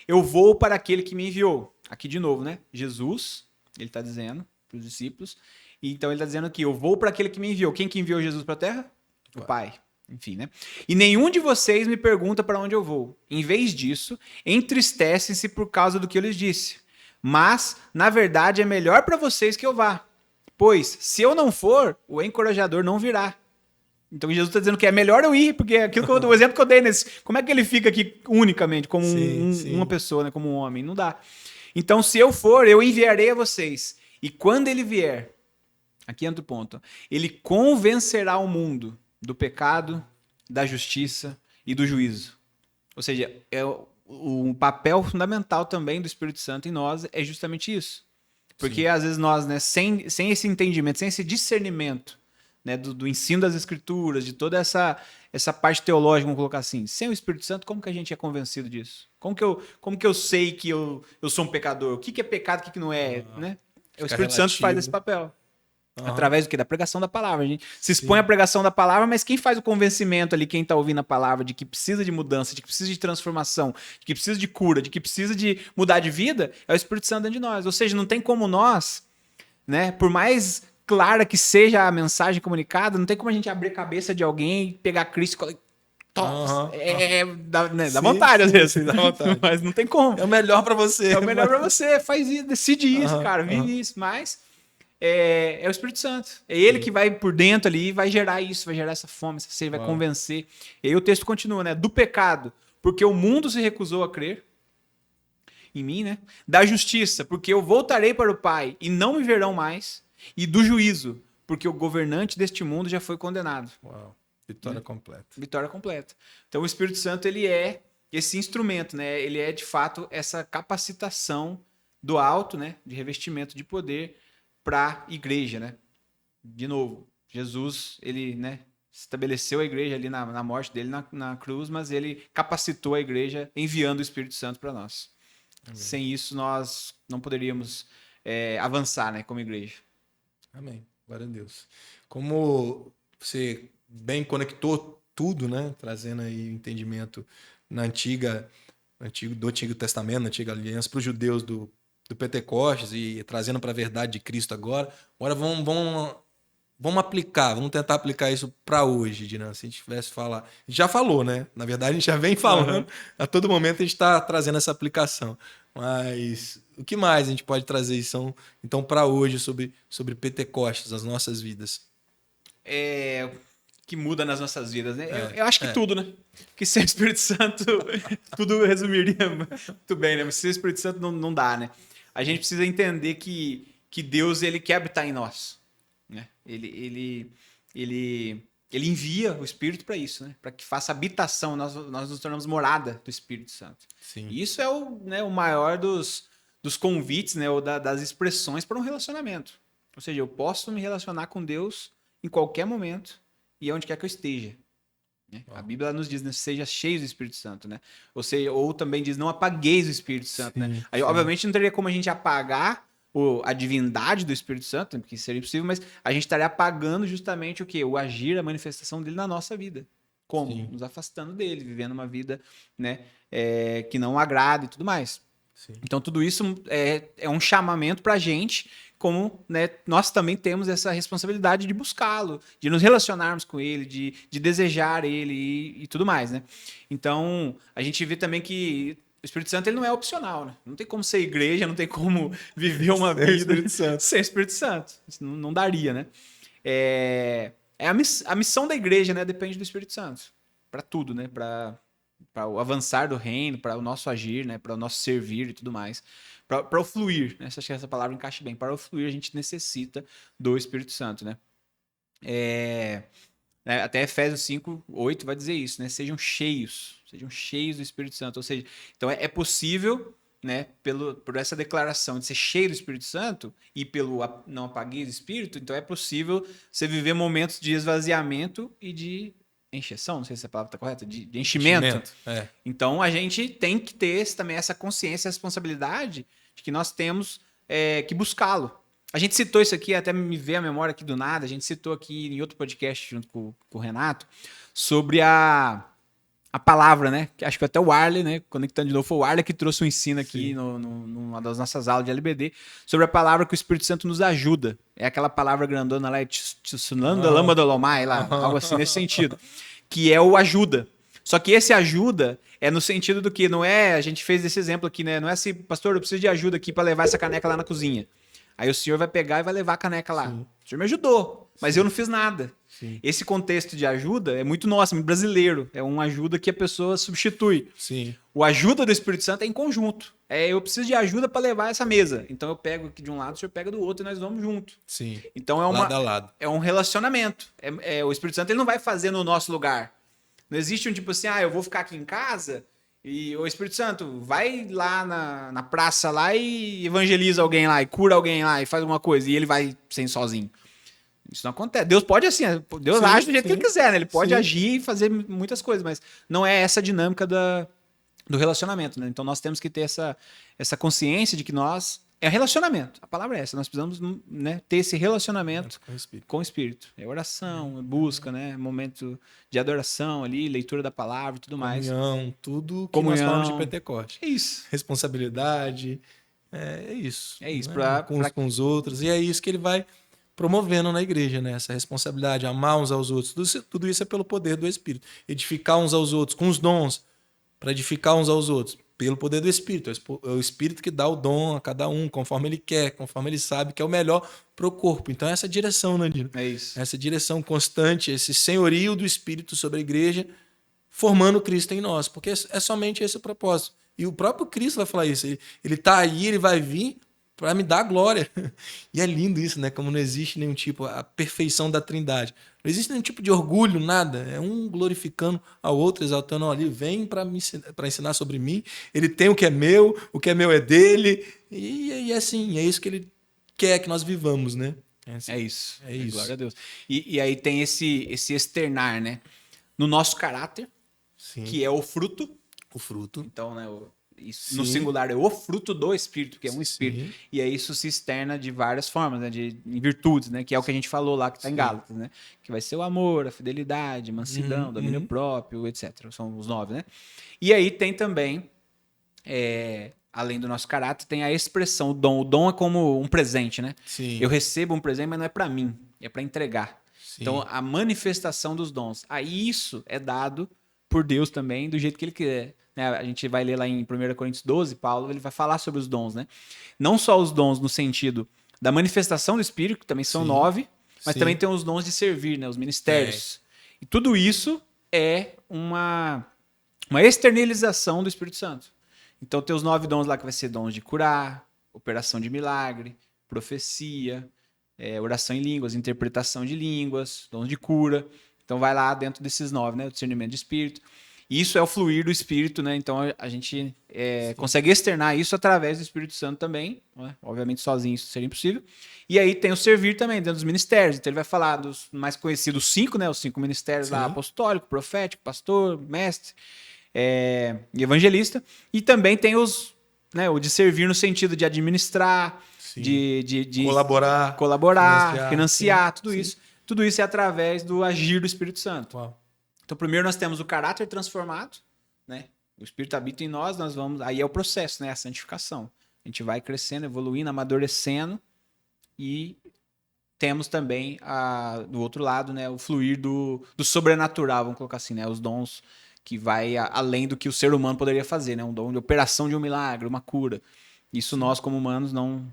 eu vou para aquele que me enviou. Aqui de novo, né? Jesus, ele está dizendo para os discípulos. E então ele está dizendo aqui, eu vou para aquele que me enviou. Quem que enviou Jesus para a terra? O Pai. Enfim, né? E nenhum de vocês me pergunta para onde eu vou. Em vez disso, entristecem-se por causa do que eu lhes disse. Mas, na verdade, é melhor para vocês que eu vá. Pois, se eu não for, o encorajador não virá. Então, Jesus está dizendo que é melhor eu ir, porque o exemplo que eu dei nesse... Como é que ele fica aqui unicamente, como uma pessoa, né? Como um homem? Não dá. Então, se eu for, eu enviarei a vocês. E quando ele vier, aqui entra o ponto, ele convencerá o mundo do pecado, da justiça e do juízo. Ou seja, o papel fundamental também do Espírito Santo em nós é justamente isso. Porque às vezes nós, né, sem esse entendimento, sem esse discernimento, né, do ensino das Escrituras, de toda essa parte teológica, vamos colocar assim, sem o Espírito Santo, como que a gente é convencido disso? Como que eu sei que eu sou um pecador? O que é pecado, o que não é? Né? O Espírito Santo faz esse papel. Através do quê? Da pregação da palavra. A gente se expõe à pregação da palavra, mas quem faz o convencimento ali, quem está ouvindo a palavra de que precisa de mudança, de que precisa de transformação, de que precisa de cura, de que precisa de mudar de vida, é o Espírito Santo dentro de nós. Ou seja, não tem como nós, né, por mais clara que seja a mensagem comunicada, não tem como a gente abrir a cabeça de alguém, pegar Cristo e falar, dá vontade às vezes, dá vontade. Mas não tem como. É o melhor para você. É o melhor para você, faz isso, decide isso, cara, vive isso, mas é o Espírito Santo. É ele que vai por dentro ali e vai gerar isso, vai gerar essa fome, essa sede, vai convencer. E aí o texto continua, né? Do pecado, porque o mundo se recusou a crer em mim, né? Da justiça, porque eu voltarei para o Pai e não me verão mais. E do juízo, porque o governante deste mundo já foi condenado. Uau. Vitória completa. Vitória completa. Então o Espírito Santo, ele é esse instrumento, né? Ele é de fato essa capacitação do alto, né? De revestimento de poder para a igreja, né? De novo, Jesus, ele, né, estabeleceu a igreja ali na morte dele na cruz, mas ele capacitou a igreja enviando o Espírito Santo para nós. Amém. Sem isso, nós não poderíamos avançar, né, como igreja. Amém. Glória a Deus. Como você bem conectou tudo, né, trazendo aí o entendimento do Antigo Testamento, na Antiga Aliança, para os judeus do Pentecostes e trazendo para a verdade de Cristo agora. Agora vamos aplicar, vamos tentar aplicar isso para hoje, Dinan. Se a gente tivesse falar, a gente já falou, né? Na verdade, a gente já vem falando. A todo momento a gente está trazendo essa aplicação. Mas o que mais a gente pode trazer então para hoje sobre Pentecostes, as nossas vidas? Que muda nas nossas vidas, né? Eu acho que tudo, né? Que sem o Espírito Santo, tudo resumiria muito bem, né? Mas sem o Espírito Santo não dá, né? A gente precisa entender que Deus, ele quer habitar em nós, né? Ele envia o Espírito para isso, né? Para que faça habitação, nós nos tornamos morada do Espírito Santo. Sim. E isso é o maior dos convites, né? Ou das expressões para um relacionamento. Ou seja, eu posso me relacionar com Deus em qualquer momento e onde quer que eu esteja. Né? A Bíblia nos diz, né, seja cheio do Espírito Santo, né? Ou também diz, não apagueis o Espírito Santo, né? Aí, obviamente, não teria como a gente apagar a divindade do Espírito Santo, porque seria impossível, mas a gente estaria apagando justamente o quê? O agir, a manifestação dele na nossa vida. Como? Sim. Nos afastando dele, vivendo uma vida, né, que não agrada e tudo mais. Sim. Então, tudo isso é um chamamento para a gente, como, né, nós também temos essa responsabilidade de buscá-lo, de nos relacionarmos com ele, de desejar ele e tudo mais, né? Então, a gente vê também que o Espírito Santo, ele não é opcional, né? Não tem como ser igreja, não tem como viver uma vida sem o Espírito Santo. Isso não daria, né? A missão da igreja, né, depende do Espírito Santo. Para tudo, né? Para o avançar do reino, para o nosso agir, né? Para o nosso servir e tudo mais. Para o fluir, né? Acho que essa palavra encaixa bem. Para o fluir, a gente necessita do Espírito Santo, né? Até Efésios 5:8 vai dizer isso, né? Sejam cheios do Espírito Santo. Ou seja, então é possível, né, por essa declaração de ser cheio do Espírito Santo e pelo não apagueis do Espírito, então é possível você viver momentos de esvaziamento e de encheção, não sei se a palavra está correta, de enchimento. Então a gente tem que ter também essa consciência, essa responsabilidade de que nós temos que buscá-lo. A gente citou isso aqui, até me veio a memória aqui do nada, a gente citou aqui em outro podcast junto com o Renato, sobre a palavra, né? Que acho que até o Arley, né? Conectando de novo, foi o Arley que trouxe um ensino aqui numa das nossas aulas de LBD, sobre a palavra que o Espírito Santo nos ajuda. É aquela palavra grandona lá, Tsunanda Lama Dolomai, lá, algo assim nesse sentido. Que é o ajuda. Só que esse ajuda é no sentido do que não é, a gente fez esse exemplo aqui, né? Não é assim, pastor, eu preciso de ajuda aqui para levar essa caneca lá na cozinha. Aí o senhor vai pegar e vai levar a caneca lá. Sim. O senhor me ajudou, mas eu não fiz nada. Sim. Esse contexto de ajuda é muito nosso, muito brasileiro. É uma ajuda que a pessoa substitui. Sim. O ajuda do Espírito Santo é em conjunto. Eu preciso de ajuda para levar essa mesa. Então eu pego aqui de um lado, o senhor pega do outro e nós vamos junto. Sim. Então lado a lado. É um relacionamento. O Espírito Santo, ele não vai fazer no nosso lugar. Não existe um tipo assim, eu vou ficar aqui em casa E o Espírito Santo, vai lá na praça lá e evangeliza alguém lá, e cura alguém lá, e faz alguma coisa, e ele vai sem sozinho. Isso não acontece. Deus pode assim, Deus Sim, age do jeito que ele sim. quiser, né? Ele pode Sim. agir e fazer muitas coisas, mas não é essa a dinâmica do relacionamento, né? Então nós temos que ter essa consciência de que é relacionamento. A palavra é essa. Nós precisamos, né, ter esse relacionamento Com o Espírito. com o Espírito. É oração, é busca, né? Momento de adoração ali, leitura da palavra e tudo mais. Comunhão, tudo que nós Comunhão. falamos de Pentecoste. É isso. Responsabilidade, é isso. É isso, Né? Com os outros. E é isso que ele vai promovendo na igreja, né? Essa responsabilidade, amar uns aos outros. Tudo isso é pelo poder do Espírito. Edificar uns aos outros com os dons, para edificar uns aos outros, pelo poder do Espírito. É o Espírito que dá o dom a cada um, conforme ele quer, conforme ele sabe que é o melhor para o corpo. Então, essa direção, Nandino. É isso. Essa direção constante, esse senhorio do Espírito sobre a igreja, formando Cristo em nós, porque é somente esse o propósito. E o próprio Cristo vai falar isso. Ele está aí, ele vai vir para me dar glória. E é lindo isso, né? Como não existe nenhum tipo, a perfeição da Trindade. Não existe nenhum tipo de orgulho, nada. É um glorificando ao outro, exaltando. Ele vem para ensinar sobre mim. Ele tem o que é meu é dele. E assim, é isso que ele quer que nós vivamos, né? Assim, É isso. É isso. Glória a Deus. E aí tem esse externar, né? No nosso caráter, Sim. que é o fruto. O fruto. Então, né? Isso, no singular é o fruto do Espírito, que é um Espírito. Sim. E aí isso se externa de várias formas, né? Em virtudes, né? Que é o que a gente falou lá, que está em Gálatas, né? Que vai ser o amor, a fidelidade, mansidão, domínio próprio, etc. São os 9, né? E aí tem também, além do nosso caráter, tem a expressão, o dom. O dom é como um presente, né? Sim. Eu recebo um presente, mas não é para mim, é para entregar. Sim. Então, a manifestação dos dons. Aí isso é dado por Deus também, do jeito que ele quer. Né? A gente vai ler lá em 1 Coríntios 12, Paulo, ele vai falar sobre os dons, né? Não só os dons no sentido da manifestação do Espírito, que também são 9, mas também tem os dons de servir, né? Os ministérios. E tudo isso é uma externalização do Espírito Santo. Então tem os 9 dons lá que vai ser dons de curar, operação de milagre, profecia, oração em línguas, interpretação de línguas, dons de cura. Então vai lá dentro desses 9, né? O discernimento de espírito. Isso é o fluir do Espírito, né? Então a gente consegue externar isso através do Espírito Santo também. Né? Obviamente sozinho isso seria impossível. E aí tem o servir também dentro dos ministérios. Então ele vai falar dos mais conhecidos 5, né? Os 5 ministérios lá, apostólico, profético, pastor, mestre e evangelista. E também tem o de servir no sentido de administrar, de colaborar, financiar tudo isso. Tudo isso é através do agir do Espírito Santo. Uau. Então, primeiro nós temos o caráter transformado, né? O Espírito habita em nós, aí é o processo, né? A santificação. A gente vai crescendo, evoluindo, amadurecendo e temos também, do outro lado, né? O fluir do sobrenatural, vamos colocar assim, né? Os dons que vai além do que o ser humano poderia fazer, né? Um dom de operação de um milagre, uma cura. Isso nós, como humanos, não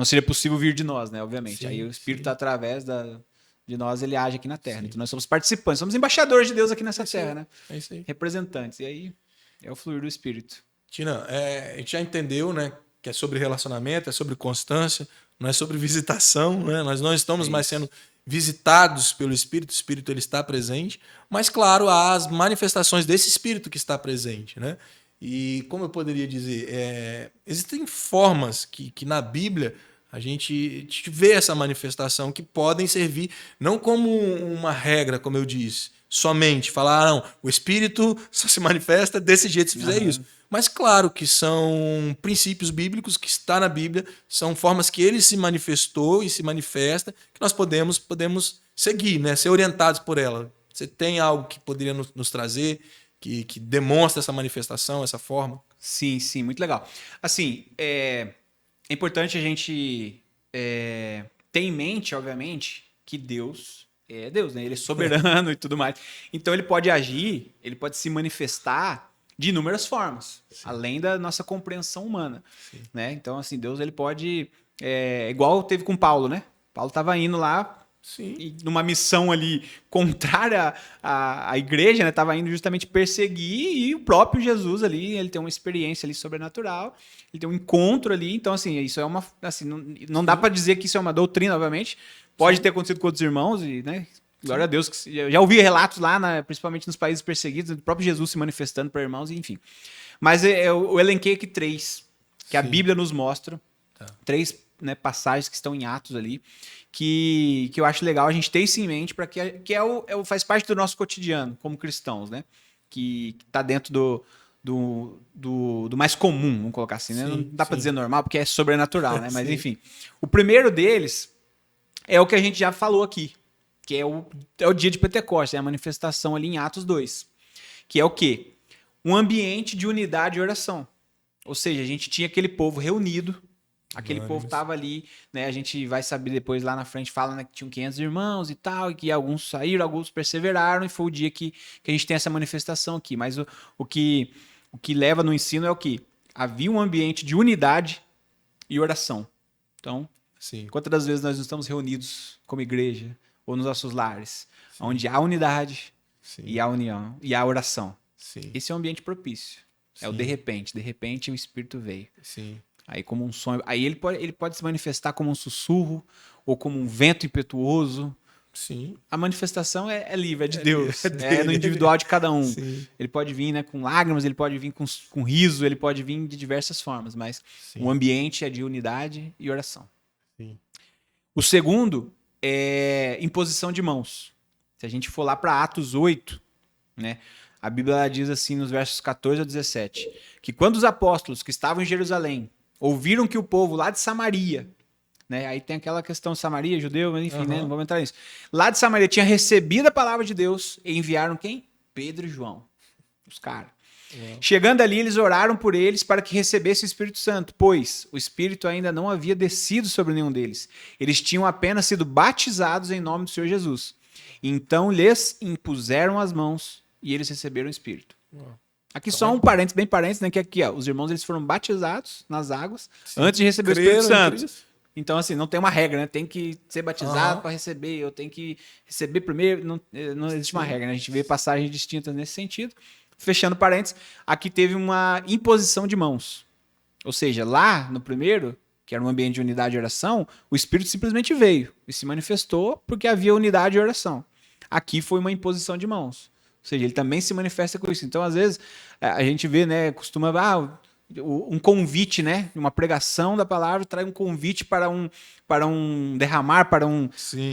seria possível vir de nós, né? Obviamente. Sim, aí o Espírito, através de nós, ele age aqui na Terra. Sim. Então nós somos participantes, somos embaixadores de Deus aqui nessa Terra, né? É isso aí. Representantes. E aí é o fluir do Espírito. Tina, a gente já entendeu, né? Que é sobre relacionamento, é sobre constância, não é sobre visitação, né? Nós não estamos mais sendo visitados pelo Espírito, o Espírito ele está presente, mas claro, há as manifestações desse Espírito que está presente, né? E como eu poderia dizer, existem formas que na Bíblia a gente vê essa manifestação que podem servir não como uma regra, como eu disse, somente falar, não, o Espírito só se manifesta desse jeito se fizer isso. Mas claro que são princípios bíblicos que está na Bíblia, são formas que ele se manifestou e se manifesta, que nós podemos seguir, né? Ser orientados por ela. Você tem algo que poderia nos trazer, que demonstra essa manifestação, essa forma? Sim, muito legal. Assim, é importante a gente ter em mente, obviamente, que Deus é Deus, né? Ele é soberano e tudo mais. Então ele pode agir, ele pode se manifestar de inúmeras formas, além da nossa compreensão humana, né? Então, assim, Deus ele pode... igual teve com Paulo, né? Paulo estava indo lá e numa missão ali contrária à igreja, né? Estava indo justamente perseguir, e o próprio Jesus ali, ele tem uma experiência ali sobrenatural, ele tem um encontro ali. Então, assim, isso é uma... Assim, não dá para dizer que isso é uma doutrina, obviamente. Pode ter acontecido com outros irmãos, e, né? Glória a Deus. Eu já ouvi relatos lá, principalmente nos países perseguidos, do próprio Jesus se manifestando para irmãos, enfim. Mas eu elenquei aqui 3, que a Sim. Bíblia nos mostra. Tá. 3, né, passagens que estão em Atos ali, que eu acho legal a gente ter isso em mente, para que faz parte do nosso cotidiano, como cristãos, né? Que tá dentro do mais comum, vamos colocar assim, né? Sim, Não dá para sim. dizer normal, porque é sobrenatural, né? Mas Sim. enfim. O primeiro deles é o que a gente já falou aqui, que é o dia de Pentecostes, é a manifestação ali em Atos 2. Que é o quê? Um ambiente de unidade e oração. Ou seja, a gente tinha aquele povo reunido, aquele povo estava ali, né? A gente vai saber depois lá na frente, fala, né, que tinham 500 irmãos e tal, e que alguns saíram, alguns perseveraram, e foi o dia que a gente tem essa manifestação aqui. Mas o que leva no ensino é o que? Havia um ambiente de unidade e oração. Então, Sim. quantas das vezes nós estamos reunidos como igreja ou nos nossos lares, onde há unidade Sim. e há união e há oração. Sim. Esse é um ambiente propício. É o Sim. de repente o Espírito veio. Sim. Aí como um sonho, aí ele pode se manifestar como um sussurro ou como um vento impetuoso. Sim. A manifestação é livre, é de Deus, dele. é no individual de cada um. Sim. Ele pode vir, né, com lágrimas, ele pode vir com riso, ele pode vir de diversas formas, mas Sim. o ambiente é de unidade e oração. Sim. O segundo é imposição de mãos. Se a gente for lá para Atos 8, né, a Bíblia diz assim nos versos 14 a 17, que quando os apóstolos que estavam em Jerusalém ouviram que o povo lá de Samaria, né, aí tem aquela questão Samaria, judeu, mas enfim, né, não vamos entrar nisso. Lá de Samaria tinha recebido a palavra de Deus e enviaram quem? Pedro e João, os caras. Chegando ali, eles oraram por eles para que recebesse o Espírito Santo, pois o Espírito ainda não havia descido sobre nenhum deles. Eles tinham apenas sido batizados em nome do Senhor Jesus. Então lhes impuseram as mãos e eles receberam o Espírito. Aqui então, só um parênteses, bem parênteses, né? Que aqui, ó, os irmãos eles foram batizados nas águas antes de receber o Espírito Santo. Então, assim, não tem uma regra, né? Tem que ser batizado para receber, eu tenho que receber primeiro. Não existe uma regra, né? A gente vê passagens distintas nesse sentido. Fechando parênteses, aqui teve uma imposição de mãos. Ou seja, lá no primeiro, que era um ambiente de unidade e oração, o Espírito simplesmente veio e se manifestou porque havia unidade e oração. Aqui foi uma imposição de mãos. Ou seja, ele também se manifesta com isso. Então, às vezes, a gente vê, né, costuma... um convite, né? Uma pregação da palavra traz um convite para um derramar, para um,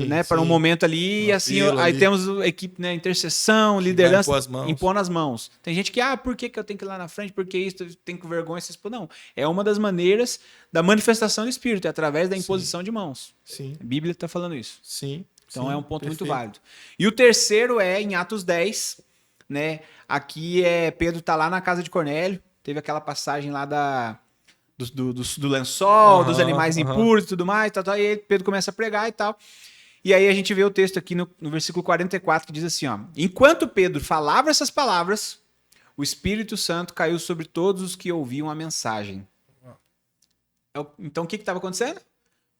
né, para um momento ali, e assim, aí temos a equipe, né, intercessão, liderança, impor as mãos. Tem gente que, por que eu tenho que ir lá na frente? Por que isso? Eu tenho vergonha de expor? Não. É uma das maneiras da manifestação do Espírito, é através da imposição de mãos. Sim. A Bíblia está falando isso. Sim. Então é um ponto muito válido. E o terceiro é em Atos 10, né? Aqui Pedro está lá na casa de Cornélio. Teve aquela passagem lá do lençol, dos animais impuros e tudo mais, tal, e aí Pedro começa a pregar e tal. E aí a gente vê o texto aqui no versículo 44, que diz assim, ó: enquanto Pedro falava essas palavras, o Espírito Santo caiu sobre todos os que ouviam a mensagem. Então o que estava acontecendo?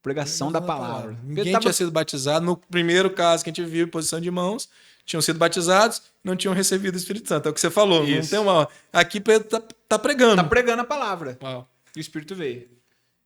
Pregação da palavra. Ninguém tinha sido batizado. No primeiro caso que a gente viu, em posição de mãos, tinham sido batizados, não tinham recebido o Espírito Santo. É o que você falou. Isso. Não tem uma... Aqui Pedro tá pregando. Tá pregando a palavra. Uau. E o Espírito veio.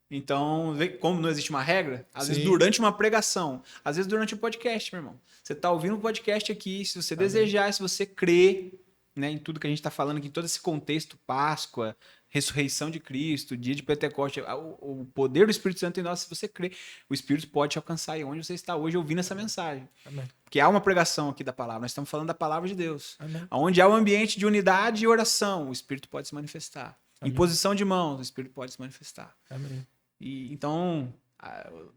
Então, como não existe uma regra, às vezes durante uma pregação, às vezes durante um podcast, meu irmão. Você tá ouvindo um podcast aqui, se você desejar, se você crer, né, em tudo que a gente tá falando aqui, em todo esse contexto, Páscoa, ressurreição de Cristo, dia de Pentecostes, o poder do Espírito Santo em nós, se você crer, o Espírito pode te alcançar aí onde você está hoje ouvindo essa mensagem. Amém. Porque há uma pregação aqui da palavra, nós estamos falando da palavra de Deus. Amém. Onde há um ambiente de unidade e oração, o Espírito pode se manifestar. Amém. Em posição de mãos, o Espírito pode se manifestar. Amém. Então,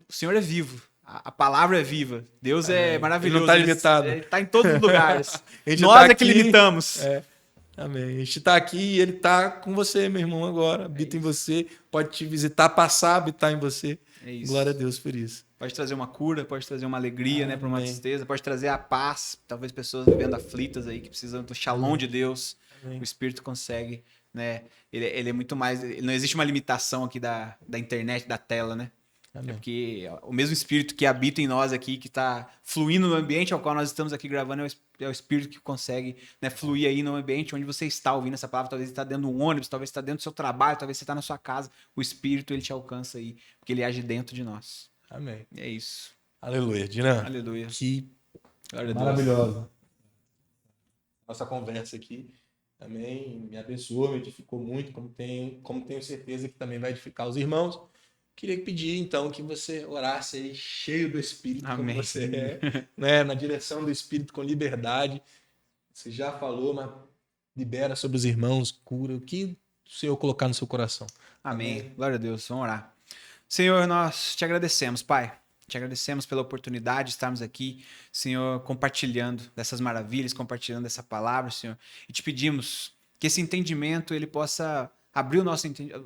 o Senhor é vivo. A palavra é viva. Deus é maravilhoso. Ele não está limitado. Ele está em todos os lugares. Nós tá que limitamos. Amém. A gente está aqui e ele está com você, meu irmão, agora. Habita em você. Pode te visitar, passar, habitar em você. É isso. Glória a Deus por isso. Pode trazer uma cura, pode trazer uma alegria, né, para uma tristeza. Pode trazer a paz. Talvez pessoas vivendo aflitas aí, que precisam do shalom de Deus. Amém. O Espírito consegue, né? Ele é muito mais... Não existe uma limitação aqui da internet, da tela, né? Amém. É porque o mesmo Espírito que habita em nós aqui, que está fluindo no ambiente ao qual nós estamos aqui gravando, é o Espírito que consegue, né, fluir aí no ambiente onde você está ouvindo essa palavra. Talvez você está dentro de um ônibus, talvez você está dentro do seu trabalho, talvez você está na sua casa. O Espírito, ele te alcança aí, porque ele age dentro de nós. Amém. É isso. Aleluia, Dinan. Aleluia. Que Glória a Deus. maravilhosa. Nossa conversa aqui também me abençoou, me edificou muito, como tenho certeza que também vai edificar os irmãos. Queria pedir, então, que você orasse aí cheio do Espírito, como Amém. você é, né? Na direção do Espírito, com liberdade. Você já falou, mas libera sobre os irmãos, cura, o que o Senhor colocar no seu coração. Amém. Glória a Deus. Vamos orar. Senhor, nós te agradecemos, Pai. Te agradecemos pela oportunidade de estarmos aqui, Senhor, compartilhando dessas maravilhas, compartilhando essa palavra, Senhor. E te pedimos que esse entendimento ele possa abrir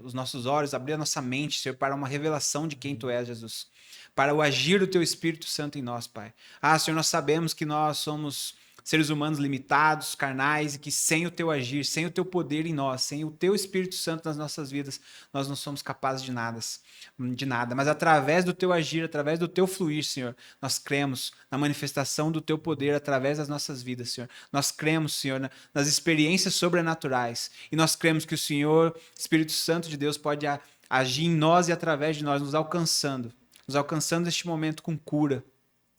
os nossos olhos, abrir a nossa mente, Senhor, para uma revelação de quem Tu és, Jesus. Para o agir do Teu Espírito Santo em nós, Pai. Ah, Senhor, nós sabemos que nós somos seres humanos limitados, carnais, e que sem o Teu agir, sem o Teu poder em nós, sem o Teu Espírito Santo nas nossas vidas, nós não somos capazes de nada. Mas através do Teu agir, através do Teu fluir, Senhor, nós cremos na manifestação do Teu poder através das nossas vidas, Senhor. Nós cremos, Senhor, nas experiências sobrenaturais. E nós cremos que o Senhor, Espírito Santo de Deus, pode agir em nós e através de nós, nos alcançando neste momento com cura.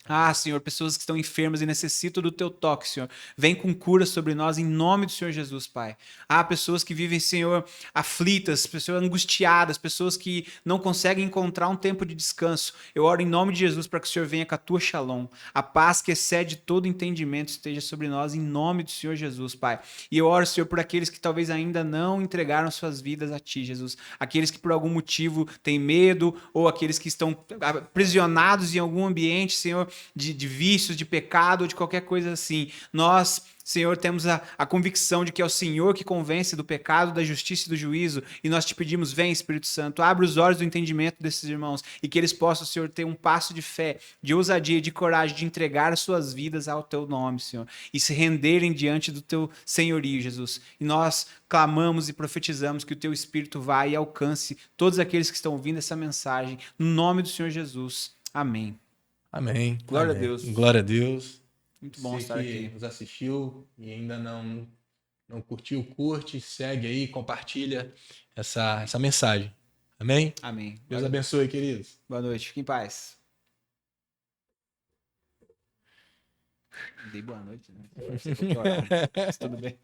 Ah, Senhor, pessoas que estão enfermas e necessitam do Teu toque, Senhor. Vem com cura sobre nós em nome do Senhor Jesus, Pai. Ah, pessoas que vivem, Senhor, aflitas, pessoas angustiadas, pessoas que não conseguem encontrar um tempo de descanso. Eu oro em nome de Jesus para que o Senhor venha com a Tua shalom. A paz que excede todo entendimento esteja sobre nós em nome do Senhor Jesus, Pai. E eu oro, Senhor, por aqueles que talvez ainda não entregaram suas vidas a Ti, Jesus. Aqueles que por algum motivo têm medo ou aqueles que estão aprisionados em algum ambiente, Senhor, de vícios, de pecado ou de qualquer coisa assim. Nós, Senhor, temos a convicção de que é o Senhor que convence do pecado, da justiça e do juízo, e nós te pedimos, vem Espírito Santo, abre os olhos do entendimento desses irmãos e que eles possam, Senhor, ter um passo de fé, de ousadia, de coragem, de entregar as suas vidas ao Teu nome, Senhor, e se renderem diante do Teu senhorio, Jesus. E nós clamamos e profetizamos que o Teu Espírito vá e alcance todos aqueles que estão ouvindo essa mensagem, no nome do Senhor Jesus. Amém. Amém. Glória Amém. a Deus. Glória a Deus. Muito bom Você estar que aqui. nos assistiu e ainda não curtiu, curte, segue aí, compartilha essa mensagem. Amém? Amém. Deus abençoe, queridos. Boa noite. Fique em paz. Dei boa noite, né? Você falou que horário. Mas tudo bem.